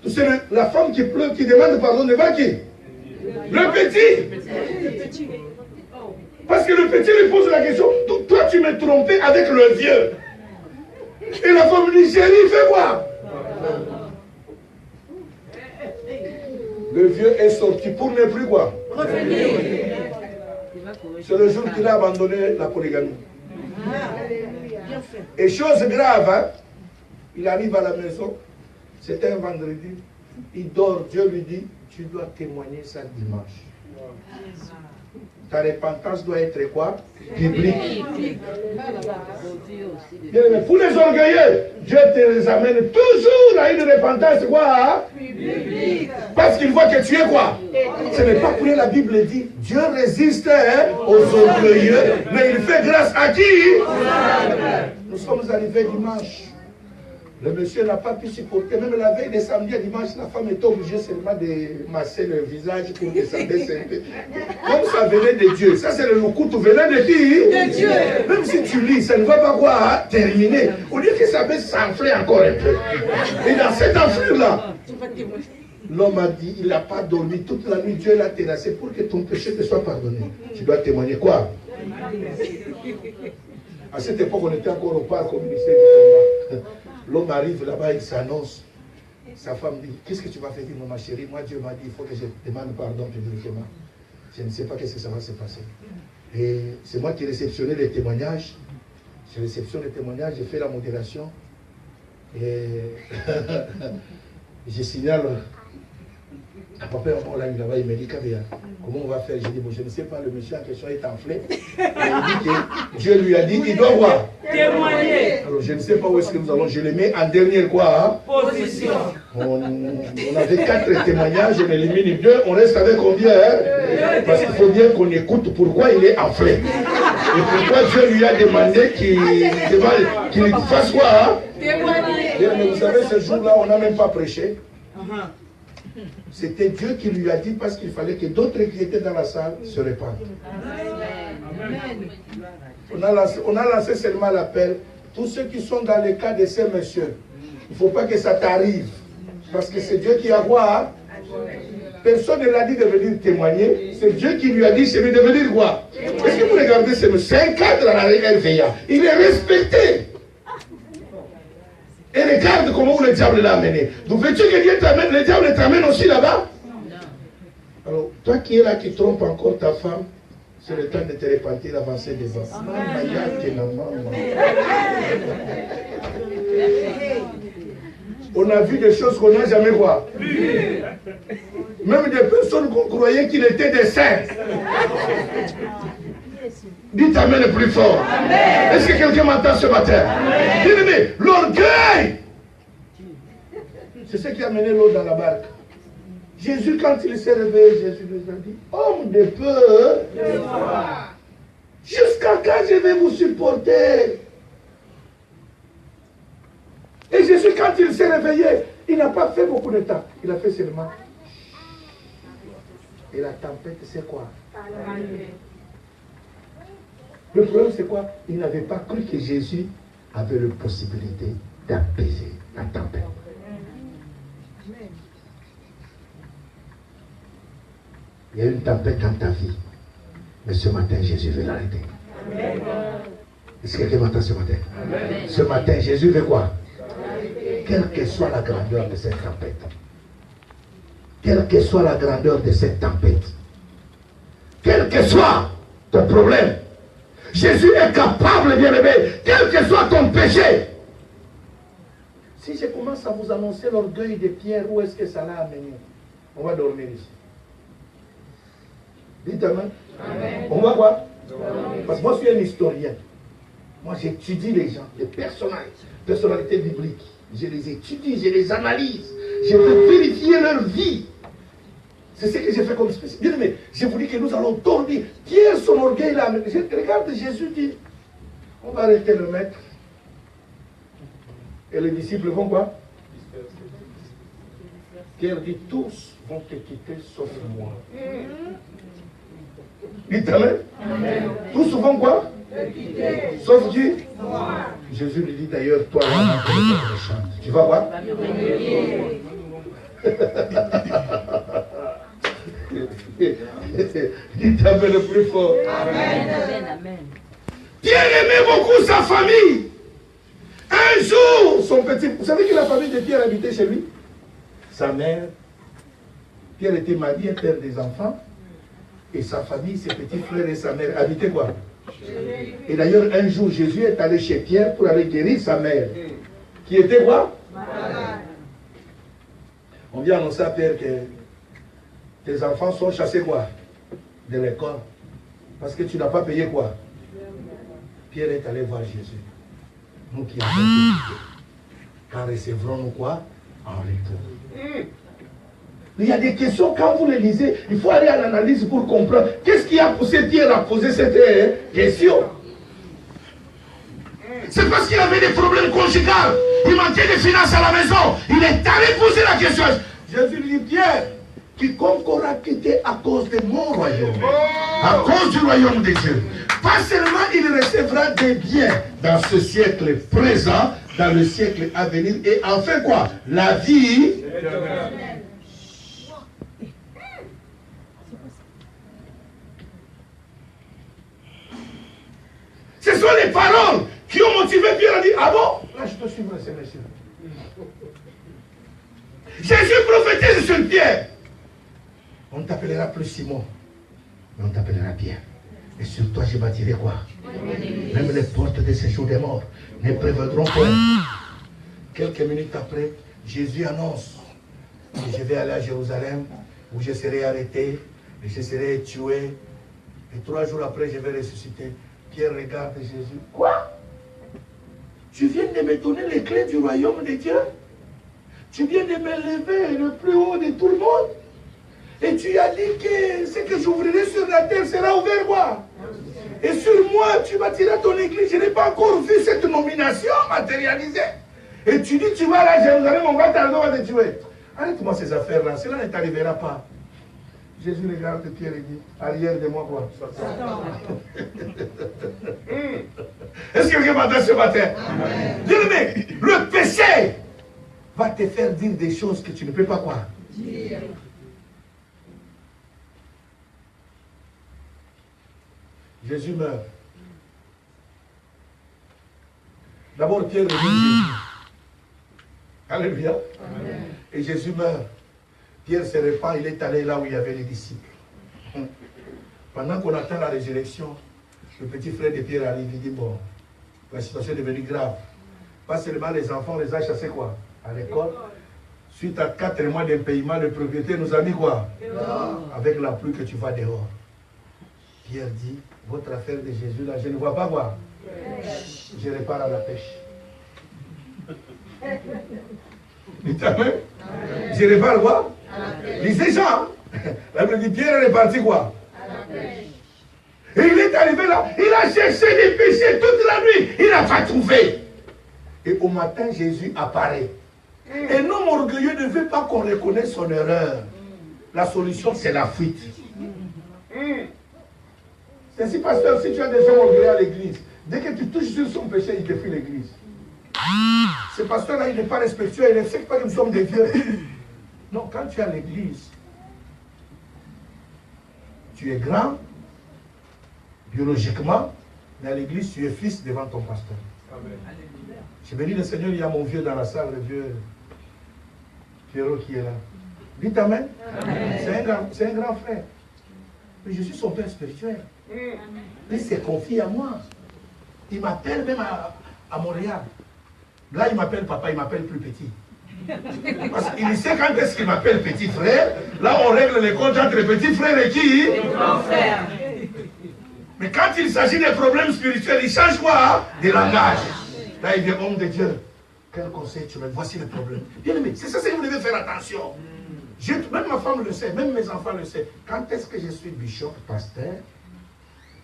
C'est la femme qui pleure, qui demande pardon devant qui? Le petit. Parce que le petit lui pose la question, donc toi tu m'es trompé avec le vieux. Et la femme dit, chérie, fais voir. Le vieux est sorti pour ne plus quoi? Revenir. C'est le jour qu'il a abandonné la polygamie. Et chose grave, hein, il arrive à la maison, c'était un vendredi, il dort, Dieu lui dit, tu dois témoigner ça dimanche. Ta repentance doit être quoi? Publique. Bien, mais pour les orgueilleux, Dieu te les amène toujours à une repentance quoi? Publique. Parce qu'il voit que tu es quoi? Ce n'est pas pour rien la Bible dit, Dieu résiste aux orgueilleux, mais il fait grâce à qui? Nous sommes arrivés dimanche. Le monsieur n'a pas pu supporter, même la veille de samedi à dimanche, la femme était obligée seulement de masser le visage pour que ça baisse un peu. Comme ça venait de Dieu. Ça, c'est le couteau venant de qui? De Dieu. Même si tu lis, ça ne va pas quoi terminer. Au lieu que ça baisse, s'enfler encore un peu. Et dans cette enflure-là, l'homme a dit, il n'a pas dormi toute la nuit, Dieu l'a terrassé pour que ton péché te soit pardonné. Tu dois témoigner quoi? À cette époque, on était encore au parc au ministère du combat. L'homme arrive là-bas, il s'annonce. Sa femme dit, qu'est-ce que tu vas faire? Dit, ma chérie, moi Dieu m'a dit, il faut que je demande pardon publiquement. Je ne sais pas qu'est-ce que ça va se passer. Et c'est moi qui ai réceptionné les témoignages. J'ai réceptionné les témoignages, j'ai fait la modération. Et je signale à papa, là, il me dit, comment on va faire? J'ai dit, bon, je ne sais pas, le monsieur en question est enflé. Et il dit que Dieu lui a dit, il doit voir. Témoigner. Alors, je ne sais pas où est-ce que nous allons. Je les mets en dernière quoi? Position. On avait 4 témoignages, on élimine 2, on reste avec combien? Parce qu'il faut bien qu'on écoute pourquoi il est enflé. Et pourquoi Dieu lui a demandé qu'il fasse quoi? Témoigner. Mais vous savez, ce jour-là, on n'a même pas prêché. C'était Dieu qui lui a dit parce qu'il fallait que d'autres qui étaient dans la salle se répandent. On a lancé seulement l'appel. Tous ceux qui sont dans le cas de ces messieurs, il ne faut pas que ça t'arrive. Parce que c'est Dieu qui a quoi? Personne ne l'a dit de venir témoigner. C'est Dieu qui lui a dit, c'est de venir quoi? Est-ce que vous regardez, c'est un cadre à la RVA. Il est respecté. Et regarde comment le diable l'a amené. Donc veux-tu que Dieu t'amène, le diable t'amène aussi là-bas? Alors, toi qui es là, qui trompe encore ta femme, c'est le temps de te repentir, avancer devant. On a vu des choses qu'on n'a jamais vues. Même des personnes qu'on croyait qu'ils étaient des saints. Dites amen le plus fort. Est-ce que quelqu'un m'entend ce matin? Bien-aimé, l'orgueil, c'est ce qui a mené l'eau dans la barque. Jésus, quand il s'est réveillé, Jésus lui a dit, homme de peu, jusqu'à quand je vais vous supporter? Et Jésus, quand il s'est réveillé, il n'a pas fait beaucoup de temps. Il a fait seulement. Et la tempête, c'est quoi? Le problème, c'est quoi? Il n'avait pas cru que Jésus avait la possibilité d'apaiser la tempête. Il y a une tempête dans ta vie. Mais ce matin, Jésus veut l'arrêter. Est-ce que quelqu'un m'entend ce matin? Ce matin, Jésus veut quoi? Quelle que soit la grandeur de cette tempête. Quelle que soit la grandeur de cette tempête. Quel que soit ton problème. Jésus est capable, bien-aimé, quel que soit ton péché. Si je commence à vous annoncer l'orgueil de Pierre, où est-ce que ça l'a amené? On va dormir ici. Dites amen. On va quoi? Parce que moi, je suis un historien. Moi, j'étudie les gens, les personnalités bibliques. Je les étudie, je les analyse. Je veux vérifier leur vie. C'est ce que j'ai fait comme spécialiste. Bien aimé, je vous dis que nous allons tourner. Pierre, son orgueil là. Regarde, Jésus dit, on va arrêter le maître. Et les disciples vont quoi? Pierre dit, tous vont te quitter sauf moi. Dites amen. Tous vont quoi? Sauf Dieu. Jésus lui dit d'ailleurs, toi là, tu vas voir? Dites amen le plus fort. Amen. Pierre aimait beaucoup sa famille. Un jour, son petit... Vous savez que la famille de Pierre habitait chez lui? Sa mère. Pierre était marié, père des enfants. Et sa famille, ses petits frères et sa mère habitaient quoi? Et d'ailleurs, un jour, Jésus est allé chez Pierre pour aller guérir sa mère. Qui était quoi? On vient annoncer à Pierre que tes enfants sont chassés quoi? De l'école. Parce que tu n'as pas payé quoi? Pierre est allé voir Jésus. Nous qui avons payé. Quand recevrons-nous quoi? En retour. Il y a des questions, quand vous les lisez, il faut aller à l'analyse pour comprendre. Qu'est-ce qui a poussé Pierre à poser cette question? C'est parce qu'il avait des problèmes conjugaux. Il manquait de finances à la maison. Il est allé poser la question. Jésus lui dit, Pierre, quiconque aura quitté à cause de mon royaume, à cause du royaume de Dieu, pas seulement il recevra des biens dans ce siècle présent, dans le siècle à venir, et enfin quoi? La vie. Ce sont les paroles qui ont motivé Pierre à dire, ah bon? Là, je te suivrai, ces messieurs. Jésus prophétise sur Pierre. On ne t'appellera plus Simon, mais on t'appellera Pierre. Et sur toi, je bâtirai quoi? Même les portes de ces jours des morts ne prévaudront point. Quelques minutes après, Jésus annonce que je vais aller à Jérusalem, où je serai arrêté, et je serai tué. Et 3 jours après, je vais ressusciter. Pierre regarde Jésus. Quoi? Tu viens de me donner les clés du royaume de Dieu? Tu viens de m'élever le plus haut de tout le monde? Et tu as dit que ce que j'ouvrirai sur la terre sera ouvert moi. Et sur moi, tu bâtiras ton église. Je n'ai pas encore vu cette nomination matérialisée. Et tu dis, tu vas aller à Jérusalem, on va t'arrêter, on va te tuer. Arrête-moi ces affaires-là, cela ne t'arrivera pas. Jésus regarde Pierre et dit, arrière de moi quoi? Est-ce que quelqu'un m'entend ce matin? Dis-le, le péché va te faire dire des choses que tu ne peux pas quoi? Jésus meurt. D'abord, Pierre revient Jésus. Alléluia. Amen. Et Jésus meurt. Pierre se répand, il est allé là où il y avait les disciples. Pendant qu'on attend la résurrection, le petit frère de Pierre arrive, il dit, bon, la situation est devenue grave. Pas seulement les enfants, on les a chassés quoi? À l'école. Suite à 4 mois d'impayement, le propriétaire nous a mis quoi? Dehors. Avec la pluie que tu vas dehors. Pierre dit, votre affaire de Jésus là, je ne vois pas quoi. Je repars à la pêche. Je repars quoi? Lisez Jean. La Bible dit, Pierre est parti quoi? Et il est arrivé là, il a cherché des péchés toute la nuit, il n'a pas trouvé. Et au matin, Jésus apparaît. Un homme orgueilleux ne veut pas qu'on reconnaisse son erreur. La solution, c'est la fuite. C'est ainsi, pasteur, si tu as des gens orgueilleux à l'église, dès que tu touches sur son péché, il te fuit l'église. Ce pasteur-là, il n'est pas respectueux, il ne sait pas que nous sommes des vieux. Non, quand tu es à l'église, tu es grand, biologiquement, mais à l'église, tu es fils devant ton pasteur. Amen. Je bénis le Seigneur, il y a mon vieux dans la salle, le vieux Pierrot qui est là. Dites Amen. C'est un grand frère. Mais je suis son père spirituel. Il s'est confié à moi. Il m'appelle même à Montréal. Là, il m'appelle papa, il m'appelle plus petit. Parce qu'il sait quand est-ce qu'il m'appelle petit frère. Là, on règle les comptes entre petit frère et qui? Les grands frères. Mais quand il s'agit des problèmes spirituels, il change quoi? Des langages. Là, il dit, homme de Dieu, quel conseil tu me donnes? Voici le problème. Bien aimé, c'est ça que vous devez faire attention. Même ma femme le sait, même mes enfants le savent. Quand est-ce que je suis bishop, pasteur?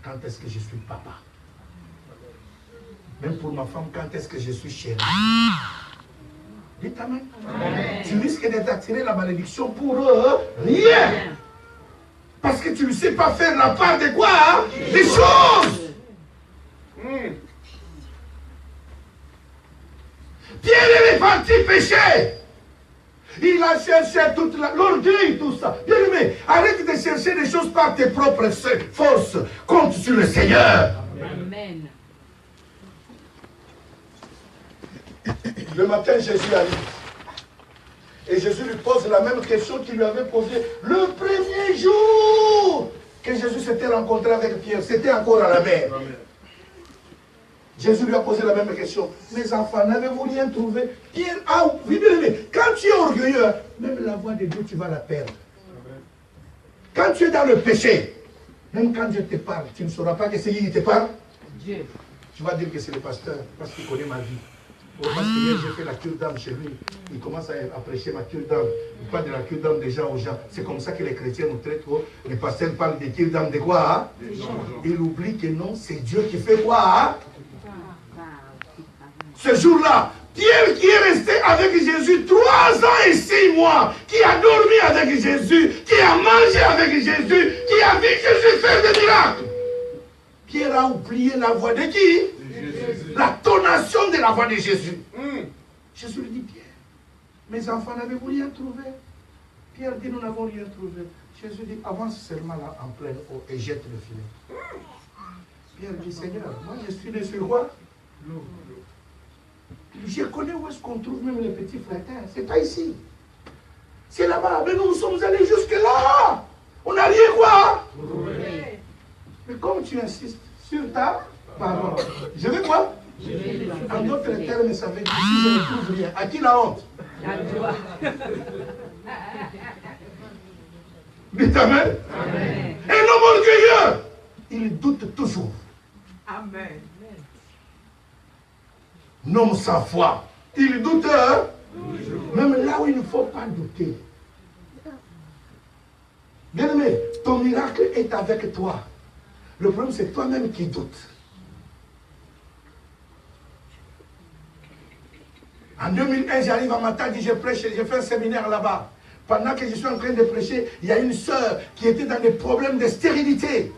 Quand est-ce que je suis papa? Même pour ma femme, quand est-ce que je suis chérie? Dites Amen. Tu risques d'attirer la malédiction pour eux, rien. Parce que tu ne sais pas faire la part de quoi? Hein? Des choses. Pierre est parti pécher. Il a cherché toute l'orgueil, tout ça. Bien aimé, arrête de chercher des choses par tes propres forces. Compte sur le Seigneur. Amen. Le matin, Jésus arrive. Et Jésus lui pose la même question qu'il lui avait posée le premier jour que Jésus s'était rencontré avec Pierre. C'était encore à la mer. Amen. Jésus lui a posé la même question. Mes enfants, n'avez-vous rien trouvé? Pierre, oui, bien aimé, quand tu es orgueilleux, même la voix de Dieu, tu vas la perdre. Amen. Quand tu es dans le péché, même quand Dieu te parle, tu ne sauras pas que c'est lui qui te parle. Dieu. Tu vas dire que c'est le pasteur, parce qu'il connaît ma vie. Parce que hier, j'ai fait la cure d'âme chez lui. Il commence à prêcher ma cure d'âme. Il parle de la cure d'âme des gens aux gens. C'est comme ça que les chrétiens nous traitent. Les pasteurs parlent des cures d'âme de quoi? Hein? Il oublie que non, c'est Dieu qui fait quoi? Hein? Ce jour-là, Pierre qui est resté avec Jésus 3 ans et 6 mois, qui a dormi avec Jésus, qui a mangé avec Jésus, qui a vu Jésus faire des miracles. Pierre a oublié la voix de qui? La tonation de la voix de Jésus. Jésus lui dit, Pierre, mes enfants, n'avez-vous rien trouvé? Pierre dit, nous n'avons rien trouvé. Jésus dit, avance seulement là en pleine eau et jette le filet. Pierre dit, Seigneur, moi je suis né sur quoi? L'eau. Je connais où est-ce qu'on trouve même les petits frères. C'est pas ici. C'est là-bas. Mais nous sommes allés jusque là. On n'a rien quoi? Mais comme tu insistes sur ta parole, je vais quoi? En d'autres termes, ça veut dire si je ne trouve rien. À qui la honte? À toi. Dites Amen. Amen. Un homme orgueilleux, il doute toujours. Amen. Un homme sans foi, il doute, hein? Même là où il ne faut pas douter. Bien aimé, ton miracle est avec toi. Le problème, c'est toi-même qui doutes. En 2001, j'arrive à Matadi, je prêche, j'ai fait un séminaire là-bas. Pendant que je suis en train de prêcher, il y a une sœur qui était dans des problèmes de stérilité.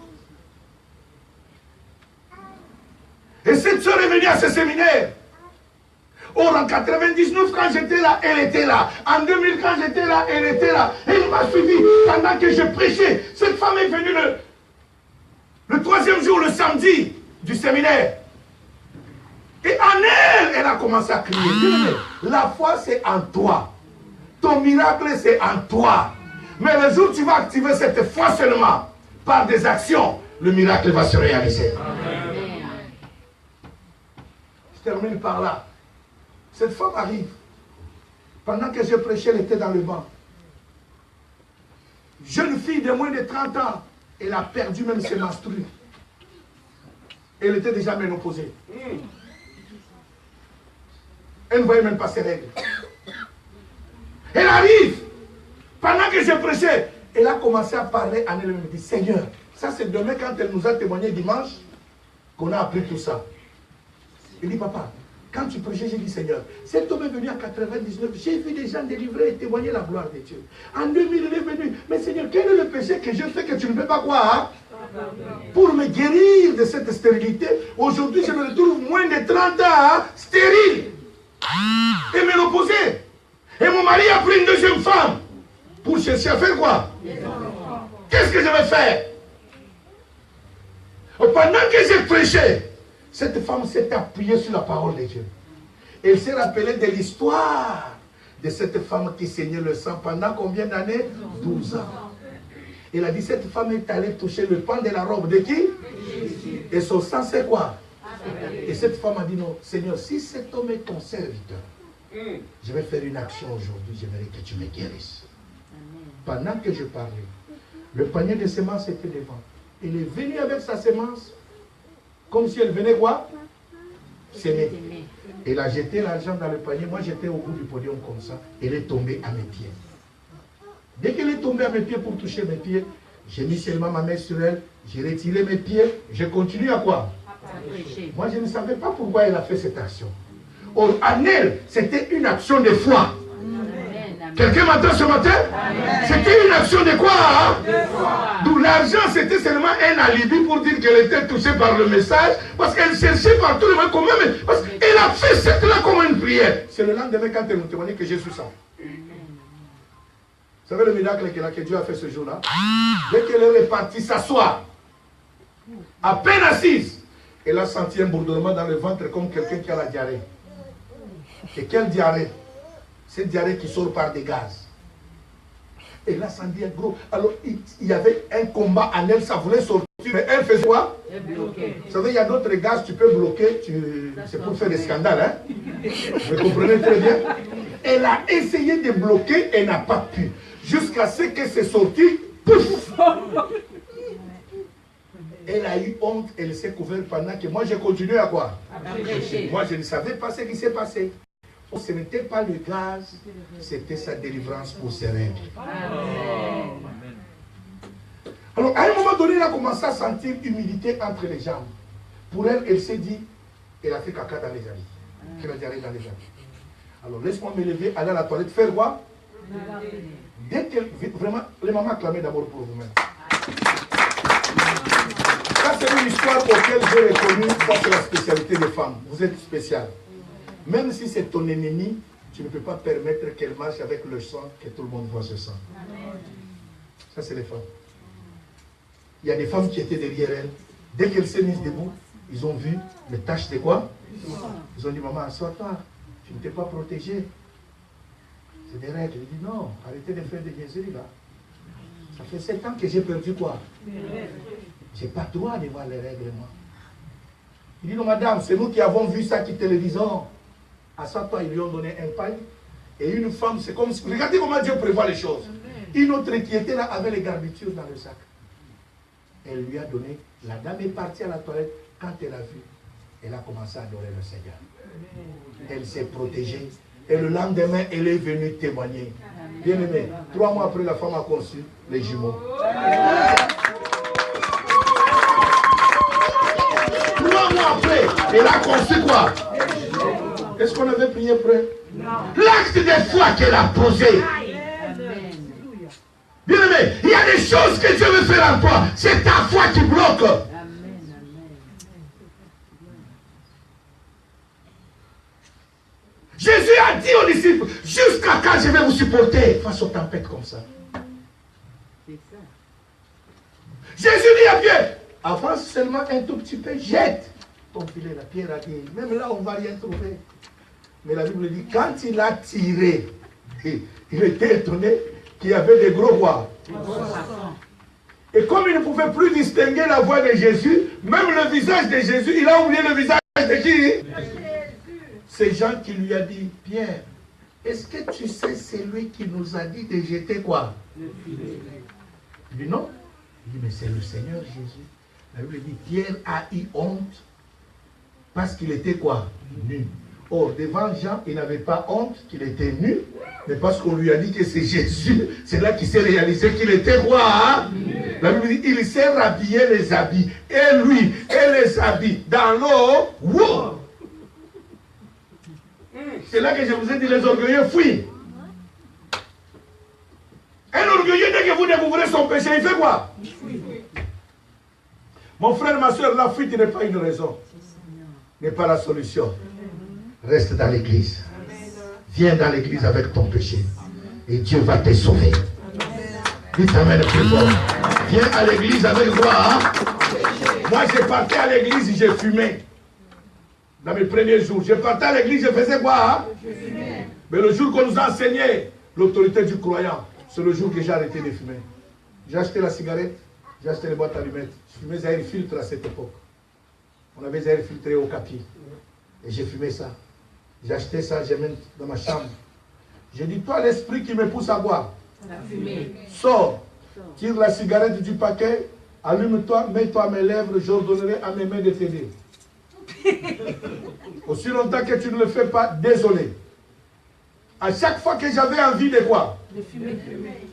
Et cette sœur est venue à ce séminaire. Or, en 99, quand j'étais là, elle était là. En 2000, quand j'étais là, elle était là. Et il m'a suivi pendant que je prêchais. Cette femme est venue Le troisième jour, le samedi du séminaire. Et en elle, elle a commencé à crier. La foi, c'est en toi. Ton miracle, c'est en toi. Mais le jour où tu vas activer cette foi seulement, par des actions, le miracle va se réaliser. Amen. Je termine par là. Cette femme arrive. Pendant que je prêchais, elle était dans le banc. Jeune fille de moins de 30 ans, elle a perdu même ses menstrues. Elle était déjà ménopausée. Elle ne voyait même pas ses règles. Elle arrive. Pendant que je prêchais, elle a commencé à parler en elle-même. Elle dit, Seigneur, ça c'est demain quand elle nous a témoigné dimanche qu'on a appris tout ça. Elle dit, papa, quand tu prêchais, j'ai dit, Seigneur, cet homme est venu en 99, j'ai vu des gens délivrer et témoigner la gloire de Dieu. En 2000, il est venu. Mais Seigneur, quel est le péché que je fais que tu ne peux pas croire pour me guérir de cette stérilité? Aujourd'hui, je me retrouve moins de 30 ans stérile et ménopausée. Et mon mari a pris une deuxième femme pour chercher à faire quoi? Qu'est-ce que je vais faire? Pendant que j'ai prêché, cette femme s'est appuyée sur la parole de Dieu. Elle s'est rappelée de l'histoire de cette femme qui saignait le sang pendant combien d'années? 12 ans. Elle a dit, cette femme est allée toucher le pan de la robe de qui? Et son sang c'est quoi? Et cette femme a dit, non, Seigneur, si cet homme est ton serviteur, je vais faire une action aujourd'hui, j'aimerais que tu me guérisses. Pendant que je parlais, le panier de semences était devant. Elle est venue avec sa semence, comme si elle venait quoi? S'aimer. Elle a jeté l'argent dans le panier. Moi, j'étais au bout du podium comme ça. Elle est tombée à mes pieds. Dès qu'elle est tombée à mes pieds pour toucher mes pieds, j'ai mis seulement ma main sur elle. J'ai retiré mes pieds. Je continue à quoi? Moi, je ne savais pas pourquoi elle a fait cette action. Or, en elle, c'était une action de foi. Quelqu'un m'entend ce matin? C'était une action de quoi? D'où l'argent, c'était seulement un alibi pour dire qu'elle était touchée par le message. Parce qu'elle cherchait par tout le monde comment. Parce qu'elle a fait cette là comme une prière. C'est le lendemain quand elle nous témoignait que Jésus sent. Vous savez le miracle que Dieu a fait ce jour-là? Dès qu'elle est repartie s'asseoir, à peine assise, elle a senti un bourdonnement dans le ventre comme quelqu'un qui a la diarrhée. Et quelle diarrhée? Cette diarrhée qui sort par des gaz. Elle a senti un gros. Alors il y avait un combat en elle, ça voulait sortir. Mais elle faisait quoi? Vous savez, il y a d'autres gaz, tu peux bloquer, c'est pour faire des scandales. Hein? Vous comprenez très bien? Elle a essayé de bloquer, elle n'a pas pu. Jusqu'à ce que c'est sorti, pouf! Elle a eu honte, elle s'est couverte pendant que moi j'ai continué à quoi? Moi je ne savais pas ce qui s'est passé. Ce n'était pas le gaz, c'était sa délivrance pour ses règles. Alors à un moment donné, elle a commencé à sentir humidité entre les jambes. Pour elle, elle s'est dit, elle a fait caca dans les habits. Elle a diarrhée dans les habits. Alors laisse-moi me lever, aller à la toilette, faire quoi? Dès qu'elle, vraiment, les mamans acclamez d'abord pour vous-même. Ça c'est une histoire auquel j'ai reconnu, ça c'est la spécialité des femmes. Vous êtes spécial. Même si c'est ton ennemi, tu ne peux pas permettre qu'elle marche avec le sang, que tout le monde voit ce sang. Ça c'est les femmes. Il y a des femmes qui étaient derrière elle. Dès qu'elle s'est mise debout, ils ont vu les taches de quoi? Ils ont dit, maman, assois-toi, tu ne t'es pas protégée. C'est des règles. Il dit, non, arrêtez de faire des niaiseries là. Ça fait 7 ans que j'ai perdu quoi? Je n'ai pas le droit de voir les règles, moi. Il dit, non, madame, c'est nous qui avons vu ça, qui télévisons. À ça, toi, ils lui ont donné un paille. Et une femme, c'est comme si... Regardez comment Dieu prévoit les choses. Une autre qui était là avait les garnitures dans le sac. Elle lui a donné. La dame est partie à la toilette. Quand elle a vu, elle a commencé à adorer le Seigneur. Elle s'est protégée. Et le lendemain, elle est venue témoigner. Bien aimé, 3 mois après, la femme a conçu les jumeaux. 3 mois après, elle a conçu quoi? Est-ce qu'on avait prié près? L'acte de foi qu'elle a posé. Bien aimé, il y a des choses que Dieu veut faire en toi. C'est ta foi qui bloque. Jésus a dit aux disciples, jusqu'à quand je vais vous supporter face aux tempêtes comme ça? Jésus dit à Pierre, avance seulement un tout petit peu, jette ton filet. La pierre a dit, même là, on ne va rien trouver. Mais la Bible dit, quand il a tiré, il était étonné qu'il y avait des gros rois. Et comme il ne pouvait plus distinguer la voix de Jésus, même le visage de Jésus, il a oublié le visage de qui? C'est Jean qui lui a dit, Pierre, est-ce que tu sais c'est lui qui nous a dit de jeter quoi? Le filet. Il dit non. Il dit, mais c'est le Seigneur Jésus. La Bible dit, Pierre a eu honte parce qu'il était quoi? Nu. Or, devant Jean, il n'avait pas honte qu'il était nu, mais parce qu'on lui a dit que c'est Jésus, c'est là qu'il s'est réalisé qu'il était quoi? Hein? La Bible dit, il s'est rhabillé les habits, et lui, et les habits, dans l'eau, wow! C'est là que je vous ai dit, les orgueilleux fuient. Un orgueilleux, dès que vous découvrez son péché, il fait quoi? Mon frère, ma soeur, la fuite n'est pas une raison, n'est pas la solution. Reste dans l'église. Viens dans l'église avec ton péché. Et Dieu va te sauver. Dites amen plus fort. Viens à l'église avec quoi? Hein? Moi, je partais à l'église, j'ai fumé. Dans mes premiers jours. Je partais à l'église, je faisais quoi? Hein? Mais le jour qu'on nous a enseigné l'autorité du croyant, c'est le jour que j'ai arrêté de fumer. J'ai acheté la cigarette, j'ai acheté les boîtes allumettes. Je fumais air filtre à cette époque. On avait air filtré au capier. Et j'ai fumé ça. J'ai acheté ça, j'ai mis dans ma chambre. J'ai dit, toi l'esprit qui me pousse à boire, sors, tire la cigarette du paquet, allume-toi, mets-toi à mes lèvres, j'ordonnerai à mes mains de t'aider. Aussi longtemps que tu ne le fais pas, désolé. À chaque fois que j'avais envie de quoi? De fumer.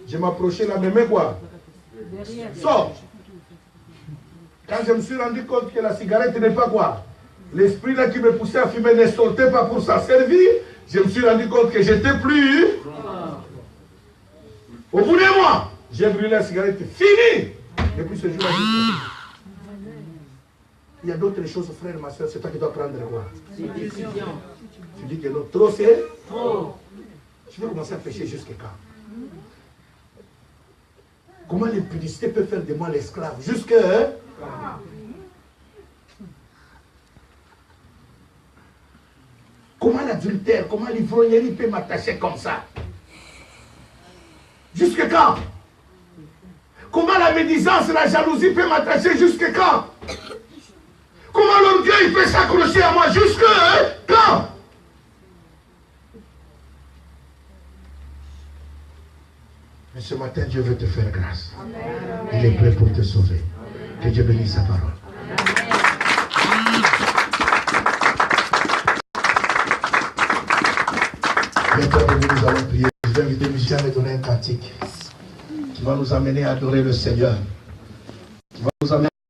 Je m'approchais là, mes mains quoi? Sors. Quand je me suis rendu compte que la cigarette n'est pas quoi? L'esprit là qui me poussait à fumer ne sortait pas pour s'en servir. Je me suis rendu compte que j'étais plus. Au bout d'un mois, j'ai brûlé la cigarette. Fini. Depuis ce jour-là, il y a d'autres choses, frère, ma soeur, c'est toi qui dois prendre quoi? Tu dis que non, trop c'est trop. Je vais commencer à pécher jusqu'à quand? Comment l'impudicité peut faire de moi l'esclave? Jusqu'à comment l'adultère, comment l'ivrognerie peut m'attacher comme ça? Jusque quand? Comment la médisance et la jalousie peut m'attacher jusque quand? Comment l'orgueil peut s'accrocher à moi jusque quand? Mais ce matin, Dieu veut te faire grâce. Il est prêt pour te sauver. Que Dieu bénisse sa parole. Maintenant, nous allons prier. Je vais inviter Michel à me donner un cantique qui va nous amener à adorer le Seigneur.